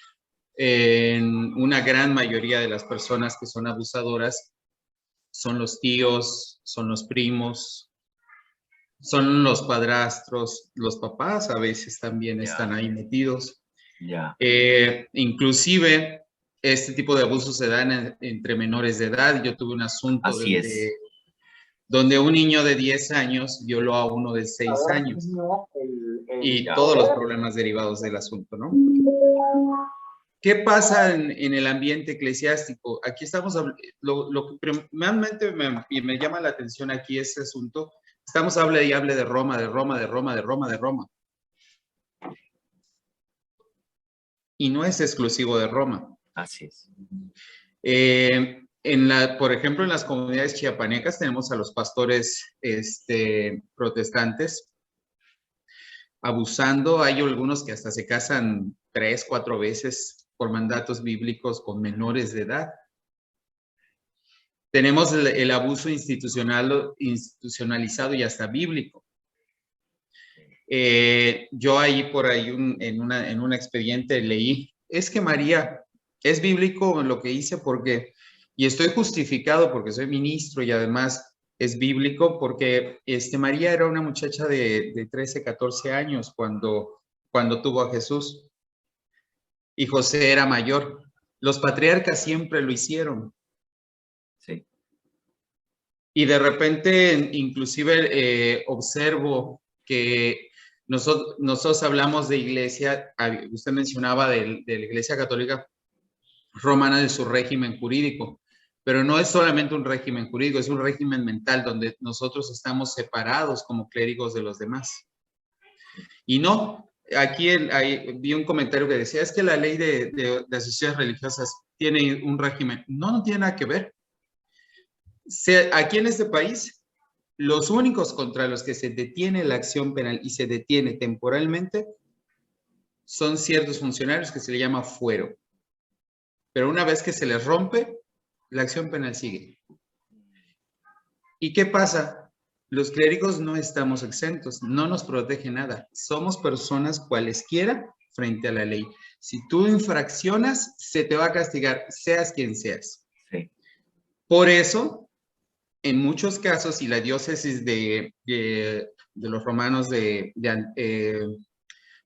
en una gran mayoría de las personas que son abusadoras son los tíos, son los primos, son los padrastros, los papás a veces también están ahí metidos. Inclusive, este tipo de abusos se dan entre menores de edad. Yo tuve un asunto donde un niño de 10 años violó a uno de 6 años. Y todos los problemas derivados del asunto, ¿no? ¿Qué pasa en el ambiente eclesiástico? Aquí estamos, lo que primeramente me llama la atención aquí este asunto, estamos hable y hable de Roma, de Roma, de Roma, de Roma, de Roma. Y no es exclusivo de Roma. Así es. Por ejemplo, en las comunidades chiapanecas tenemos a los pastores protestantes abusando. Hay algunos que hasta se casan 3, 4 veces por mandatos bíblicos con menores de edad. Tenemos el abuso institucionalizado y hasta bíblico. Yo ahí por ahí en un expediente leí, es que María, es bíblico lo que hice porque, y estoy justificado porque soy ministro y además es bíblico porque María era una muchacha de 13, 14 años cuando tuvo a Jesús y José era mayor. Los patriarcas siempre lo hicieron. Sí. Y de repente inclusive observo que nosotros hablamos de iglesia, usted mencionaba de la Iglesia Católica Romana, de su régimen jurídico, pero no es solamente un régimen jurídico, es un régimen mental donde nosotros estamos separados como clérigos de los demás. Y no, aquí vi un comentario que decía, es que la ley de asociaciones religiosas tiene un régimen. No, no tiene nada que ver. Aquí en este país, los únicos contra los que se detiene la acción penal y se detiene temporalmente son ciertos funcionarios que se le llama fuero. Pero una vez que se les rompe, la acción penal sigue. ¿Y qué pasa? Los clérigos no estamos exentos, no nos protege nada. Somos personas cualesquiera frente a la ley. Si tú infraccionas, se te va a castigar, seas quien seas. Sí. Por eso, en muchos casos, y la diócesis de los romanos de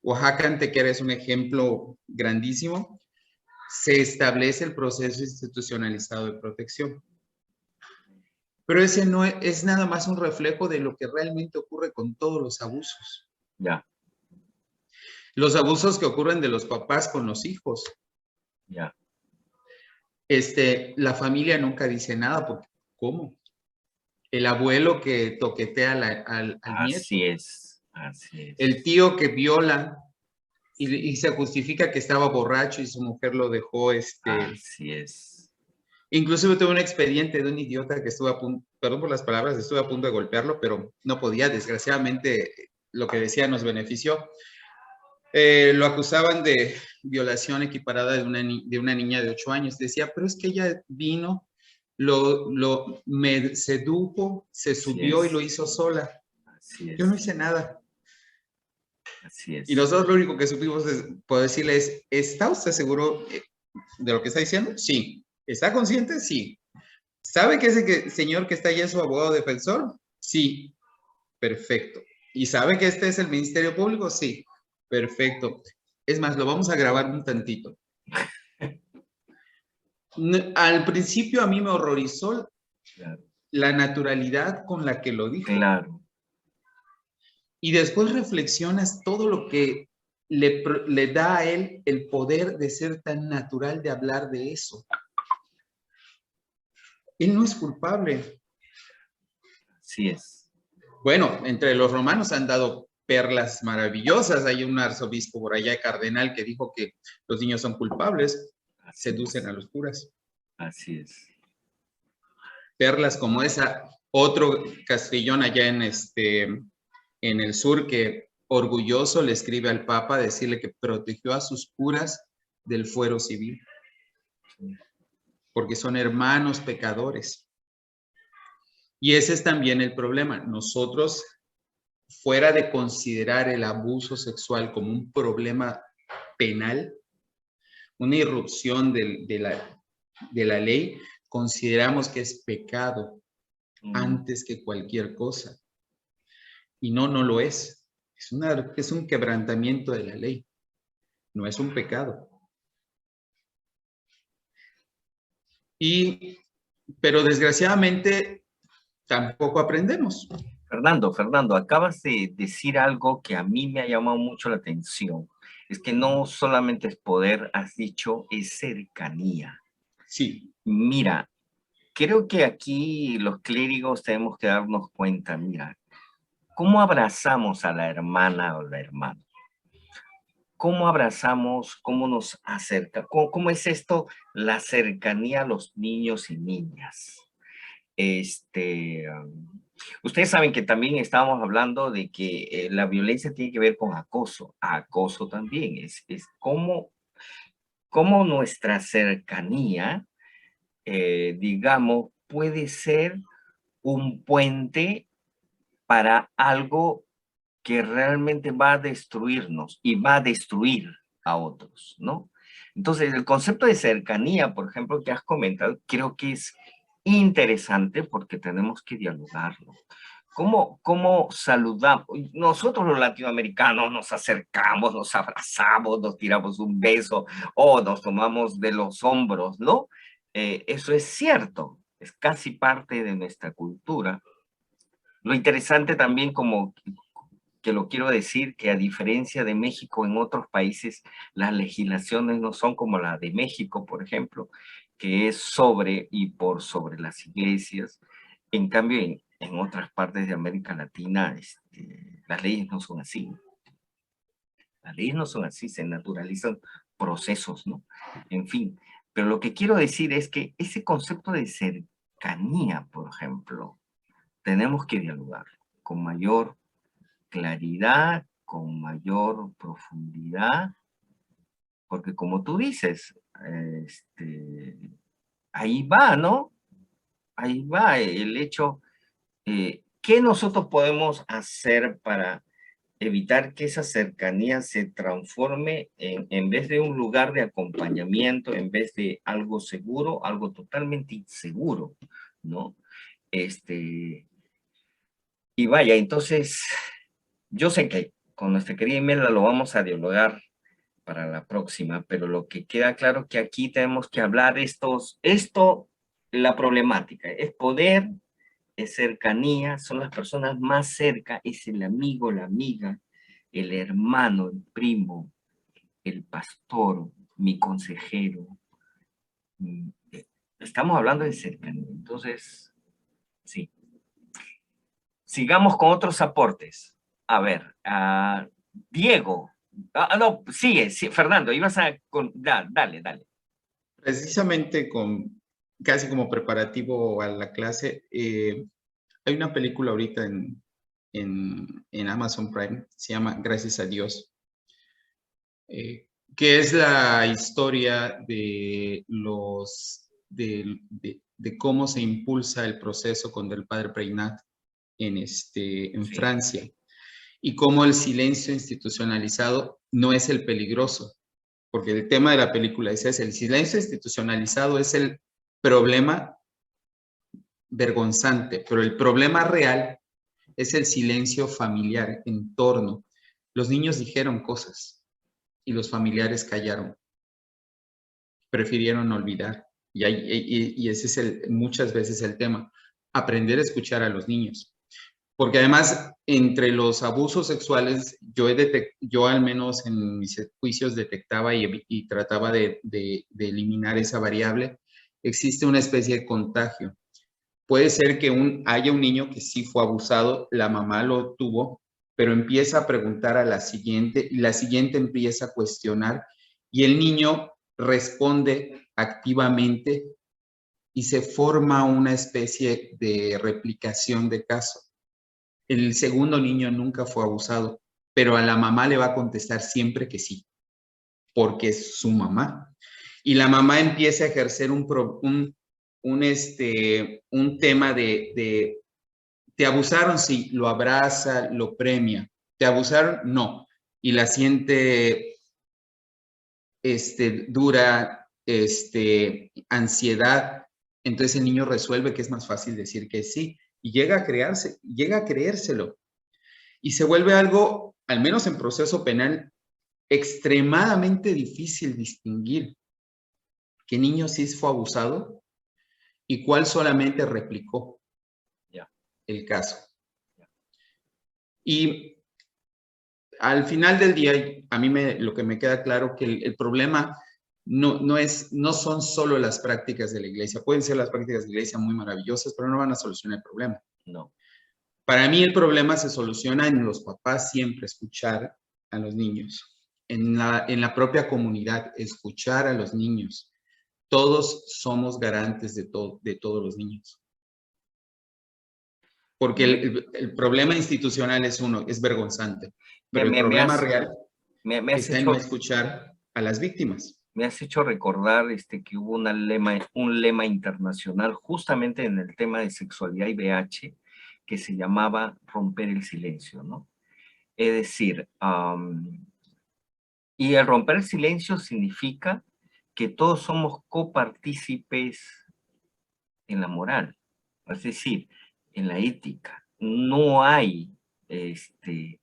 Oaxaca, Antequera, es un ejemplo grandísimo, se establece el proceso institucionalizado de protección. Pero ese no es nada más un reflejo de lo que realmente ocurre con todos los abusos. Ya. Los abusos que ocurren de los papás con los hijos. Ya. La familia nunca dice nada, porque ¿cómo? El abuelo que toquetea al nieto. Así es, así es. El tío que viola y se justifica que estaba borracho y su mujer lo dejó. Así es. Inclusive tuve un expediente de un idiota que estuve a punto, perdón por las palabras, estuve a punto de golpearlo, pero no podía. Desgraciadamente, lo que decía nos benefició. Lo acusaban de violación equiparada de una niña de 8 años. Decía, pero es que ella vino, me sedujo, se subió y lo hizo sola. Así es. Yo no hice nada. Así es. Y nosotros lo único que supimos por decirle es, ¿está usted seguro de lo que está diciendo? Sí. ¿Está consciente? Sí. ¿Sabe que ese señor que está allá es su abogado defensor? Sí. Perfecto. ¿Y sabe que este es el Ministerio Público? Sí. Perfecto. Es más, lo vamos a grabar un tantito. Al principio a mí me horrorizó la naturalidad con la que lo dijo. Claro. Y después reflexionas todo lo que le da a él el poder de ser tan natural de hablar de eso. Él no es culpable. Así es. Bueno, entre los romanos han dado perlas maravillosas. Hay un arzobispo por allá, cardenal, que dijo que los niños son culpables, seducen a los curas. Así es. Perlas como esa. Otro Castrillón allá en el sur, que orgulloso le escribe al Papa decirle que protegió a sus curas del fuero civil, porque son hermanos pecadores. Y ese es también el problema. Nosotros, fuera de considerar el abuso sexual como un problema penal, una irrupción de la ley, consideramos que es pecado antes que cualquier cosa. Y no lo es. Es un quebrantamiento de la ley. No es un pecado. Pero desgraciadamente tampoco aprendemos. Fernando, acabas de decir algo que a mí me ha llamado mucho la atención. Es que no solamente es poder, has dicho, es cercanía. Sí. Mira, creo que aquí los clérigos tenemos que darnos cuenta, mira, ¿cómo abrazamos a la hermana o la hermana? ¿Cómo abrazamos? ¿Cómo nos acerca? ¿Cómo es esto? La cercanía a los niños y niñas. Ustedes saben que también estábamos hablando de que la violencia tiene que ver con acoso. Acoso también es cómo nuestra cercanía, digamos, puede ser un puente para algo que realmente va a destruirnos y va a destruir a otros, ¿no? Entonces, el concepto de cercanía, por ejemplo, que has comentado, creo que es interesante porque tenemos que dialogarlo. ¿Cómo saludamos? Nosotros los latinoamericanos nos acercamos, nos abrazamos, nos tiramos un beso o nos tomamos de los hombros, ¿no? Eso es cierto, es casi parte de nuestra cultura. Lo interesante también, como que lo quiero decir, que a diferencia de México, en otros países las legislaciones no son como la de México, por ejemplo, que es sobre y por sobre las iglesias. En cambio, en otras partes de América Latina, las leyes no son así. Las leyes no son así, se naturalizan procesos, ¿no? En fin, pero lo que quiero decir es que ese concepto de cercanía, por ejemplo, tenemos que dialogar con mayor claridad, con mayor profundidad, porque como tú dices, ahí va, ¿no? Ahí va el hecho, ¿qué nosotros podemos hacer para evitar que esa cercanía se transforme en vez de un lugar de acompañamiento, en vez de algo seguro, algo totalmente inseguro, ¿no? Y vaya, entonces, yo sé que con nuestra querida Imelda lo vamos a dialogar para la próxima, pero lo que queda claro es que aquí tenemos que hablar la problemática, es poder, es cercanía, son las personas más cerca, es el amigo, la amiga, el hermano, el primo, el pastor, mi consejero. Estamos hablando de cercanía, entonces, sí. Sigamos con otros aportes. A ver, Diego. No, sigue, sí, Fernando, ibas a... dale. Precisamente casi como preparativo a la clase, hay una película ahorita en Amazon Prime, se llama Gracias a Dios, que es la historia de de cómo se impulsa el proceso contra el padre Preynat en Sí. Francia, y cómo el silencio institucionalizado no es el peligroso, porque el tema de la película es ese, el silencio institucionalizado es el problema vergonzante, pero el problema real es el silencio familiar en torno. Los niños dijeron cosas y los familiares callaron, prefirieron olvidar. Y ese es muchas veces el tema, aprender a escuchar a los niños. Porque además, entre los abusos sexuales, yo al menos en mis juicios detectaba y trataba de eliminar esa variable, existe una especie de contagio. Puede ser que haya un niño que sí fue abusado, la mamá lo tuvo, pero empieza a preguntar a la siguiente, y la siguiente empieza a cuestionar, y el niño responde activamente y se forma una especie de replicación de caso. El segundo niño nunca fue abusado, pero a la mamá le va a contestar siempre que sí, porque es su mamá. Y la mamá empieza a ejercer un tema de te abusaron, sí, lo abraza, lo premia. Te abusaron, no. Y la siente dura, ansiedad. Entonces el niño resuelve que es más fácil decir que sí y llega a creérselo. Y se vuelve algo, al menos en proceso penal, extremadamente difícil distinguir qué niño sí fue abusado y cuál solamente replicó el caso. Y al final del día, a mí lo que me queda claro que el problema no son solo las prácticas de la iglesia. Pueden ser las prácticas de la iglesia muy maravillosas, pero no van a solucionar el problema. No. Para mí el problema se soluciona en los papás siempre escuchar a los niños, en la propia comunidad escuchar a los niños. Todos somos garantes de todos los niños. Porque el problema institucional es vergonzante, pero el problema real está en no escuchar a las víctimas. Me has hecho recordar que hubo un lema internacional justamente en el tema de sexualidad y VIH que se llamaba romper el silencio, ¿no? Es decir, y el romper el silencio significa que todos somos copartícipes en la moral, es decir, en la ética. No hay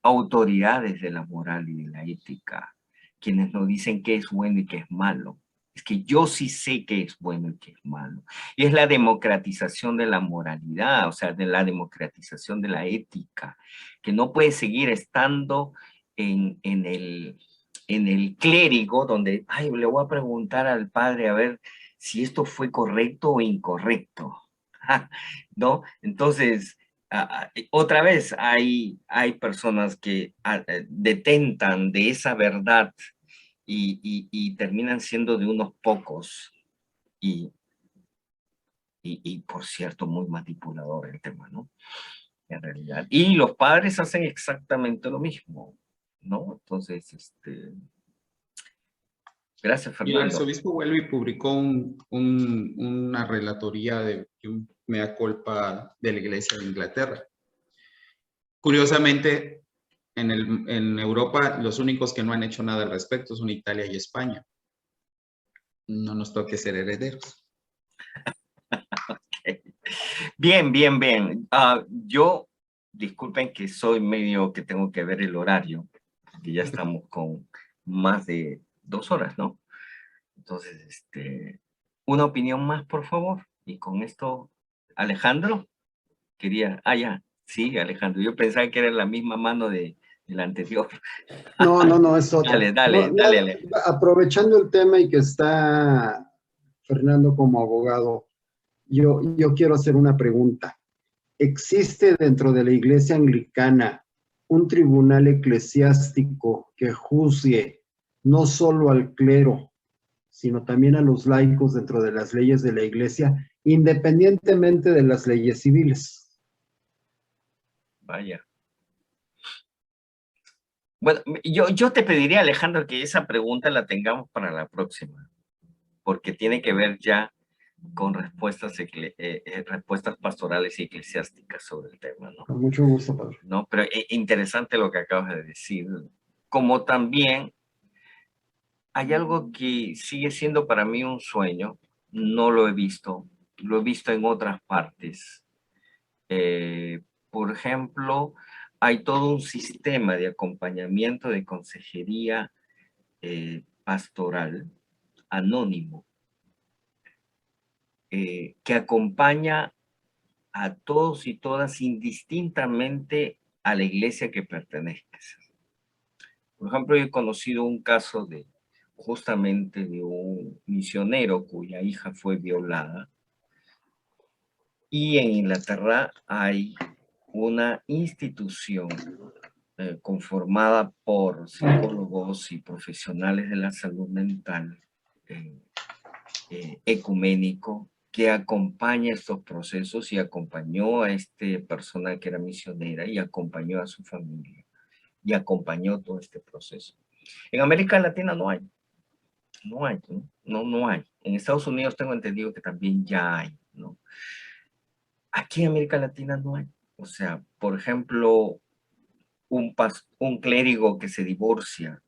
autoridades de la moral y de la ética quienes nos dicen qué es bueno y qué es malo. Es que yo sí sé qué es bueno y qué es malo. Y es la democratización de la moralidad, o sea, de la democratización de la ética, que no puede seguir estando en el clérigo, donde, ay, le voy a preguntar al padre a ver si esto fue correcto o incorrecto. ¿No? Entonces, otra vez hay personas que detentan de esa verdad y terminan siendo de unos pocos y por cierto, muy manipulador el tema, ¿no? En realidad. Y los padres hacen exactamente lo mismo, ¿no? Entonces, gracias, Y el Fernando. arzobispo vuelve y publicó una relatoría de un mea culpa de la Iglesia de Inglaterra. Curiosamente, en Europa los únicos que no han hecho nada al respecto son Italia y España. No nos toque ser herederos. Okay. Bien, bien, bien. Yo, disculpen que soy medio que tengo que ver el horario, porque ya estamos con más de 2 horas, ¿no? Entonces, una opinión más, por favor. Y con esto, Alejandro, quería, ya, sí, Alejandro, yo pensaba que era la misma mano de la anterior. No, es otra. Dale. Aprovechando el tema y que está Fernando como abogado, yo quiero hacer una pregunta. ¿Existe dentro de la Iglesia Anglicana un tribunal eclesiástico que juzgue no solo al clero, sino también a los laicos dentro de las leyes de la Iglesia, independientemente de las leyes civiles? Vaya. Bueno, yo te pediría, Alejandro, que esa pregunta la tengamos para la próxima, porque tiene que ver ya con respuestas pastorales y eclesiásticas sobre el tema, ¿no? Con mucho gusto, padre. No, pero interesante lo que acabas de decir. Como también hay algo que sigue siendo para mí un sueño, no lo he visto en otras partes. Por ejemplo, hay todo un sistema de acompañamiento de consejería pastoral anónimo que acompaña a todos y todas indistintamente a la iglesia que pertenezcas. Por ejemplo, yo he conocido un caso justamente de un misionero cuya hija fue violada y en Inglaterra hay una institución conformada por psicólogos y profesionales de la salud mental ecuménico que acompaña estos procesos y acompañó a esta persona que era misionera y acompañó a su familia y acompañó todo este proceso. En América Latina no hay. No hay, ¿no? No hay. En Estados Unidos tengo entendido que también ya hay, ¿no? Aquí en América Latina no hay. O sea, por ejemplo, un clérigo que se divorcia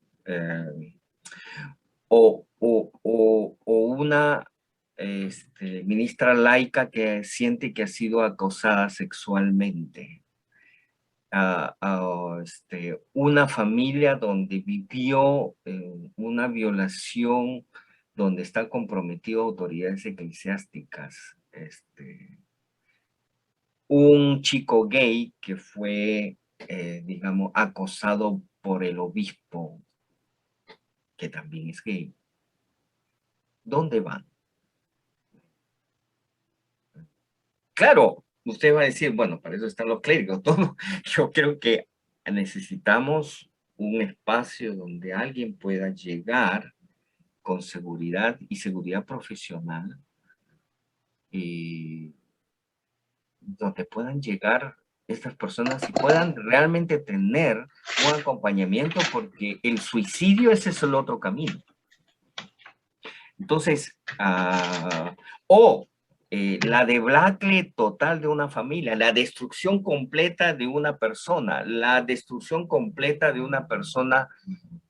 o una ministra laica que siente que ha sido acosada sexualmente. Una familia donde vivió una violación, donde están comprometidas autoridades eclesiásticas. Un chico gay que fue, digamos, acosado por el obispo, que también es gay. ¿Dónde van? Claro, usted va a decir, bueno, para eso están los clérigos, todo. Yo creo que necesitamos un espacio donde alguien pueda llegar con seguridad y seguridad profesional, y donde puedan llegar estas personas y puedan realmente tener un acompañamiento, porque el suicidio ese es el otro camino. Entonces, la debacle total de una familia, la destrucción completa de una persona, la destrucción completa de una persona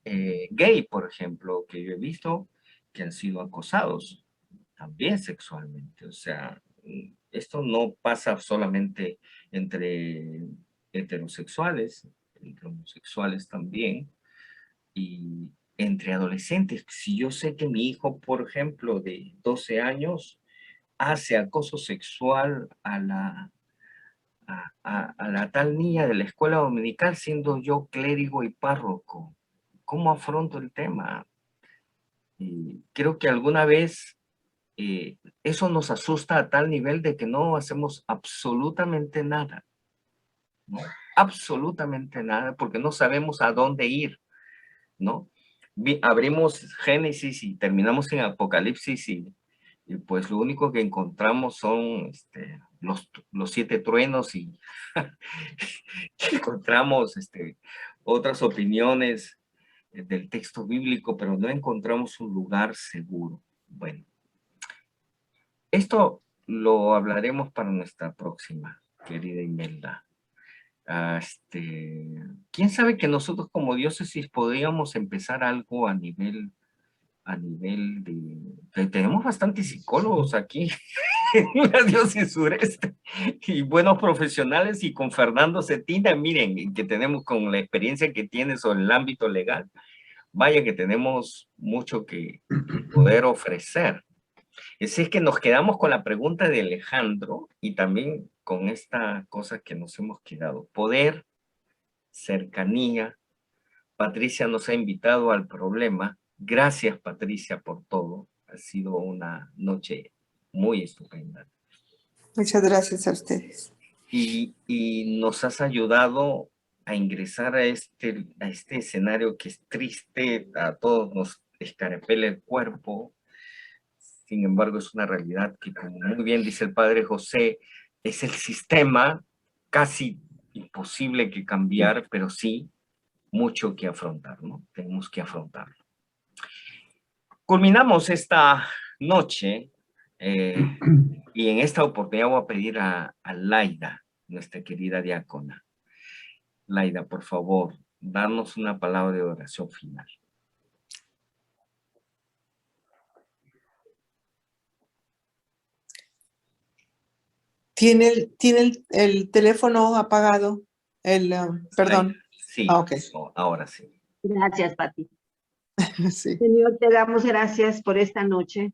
gay, por ejemplo, que yo he visto que han sido acosados también sexualmente. O sea, esto no pasa solamente entre heterosexuales, entre homosexuales también. Y entre adolescentes. Si yo sé que mi hijo, por ejemplo, de 12 años, hace acoso sexual a la tal niña de la escuela dominical, siendo yo clérigo y párroco, ¿cómo afronto el tema? Y creo que alguna vez eso nos asusta a tal nivel de que no hacemos absolutamente nada, ¿no? Absolutamente nada, porque no sabemos a dónde ir, ¿no? Abrimos Génesis y terminamos en Apocalipsis y pues lo único que encontramos son los 7 truenos y encontramos otras opiniones del texto bíblico, pero no encontramos un lugar seguro. Bueno, esto lo hablaremos para nuestra próxima, querida Imelda. ¿Quién sabe que nosotros como diócesis podríamos empezar algo a nivel de... Tenemos bastantes psicólogos aquí en la diócesis sureste y buenos profesionales, y con Fernando Cetina, miren, que tenemos con la experiencia que tiene sobre el ámbito legal, vaya que tenemos mucho que poder ofrecer. Es que nos quedamos con la pregunta de Alejandro y también con esta cosa que nos hemos quedado. Poder, cercanía. Patricia nos ha invitado al problema. Gracias, Patricia, por todo. Ha sido una noche muy estupenda. Muchas gracias a ustedes. Y nos has ayudado a ingresar a este escenario que es triste, a todos nos escarapela el cuerpo. Sin embargo, es una realidad que, como muy bien dice el padre José, es el sistema casi imposible que cambiar, pero sí mucho que afrontar, ¿no? Tenemos que afrontarlo. Culminamos esta noche y en esta oportunidad voy a pedir a Laida, nuestra querida diácona. Laida, por favor, danos una palabra de oración final. ¿Tiene el teléfono apagado? Perdón. Sí, okay. Ahora sí. Gracias, Pati. Sí. Señor, te damos gracias por esta noche,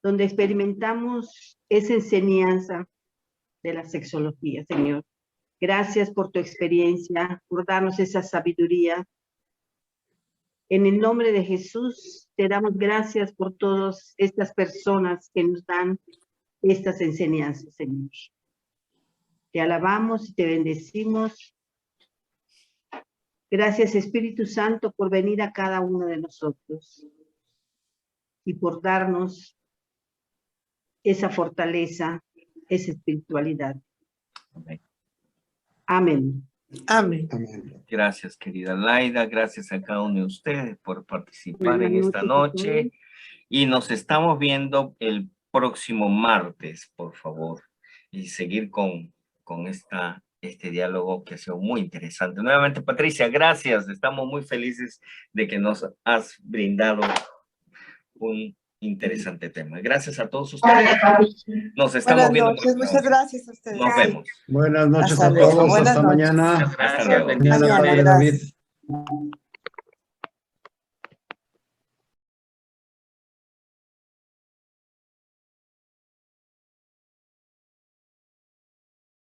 donde experimentamos esa enseñanza de la sexología, Señor. Gracias por tu experiencia, por darnos esa sabiduría. En el nombre de Jesús, te damos gracias por todas estas personas que nos dan estas enseñanzas, Señor. Te alabamos y te bendecimos. Gracias, Espíritu Santo, por venir a cada uno de nosotros y por darnos esa fortaleza, esa espiritualidad. Amén. Amén. Amén. Amén. Gracias, querida Laida. Gracias a cada uno de ustedes por participar en esta noche. Y nos estamos viendo el próximo martes, por favor. Y seguir con este diálogo que ha sido muy interesante. Nuevamente, Patricia, gracias. Estamos muy felices de que nos has brindado un interesante tema. Gracias a todos ustedes. Nos estamos viendo. Buenas noches, muchas gracias a ustedes. Nos vemos. Buenas noches Hasta a luego. todos. Buenas Hasta noches. mañana. Hasta luego. Mañana, Padre David.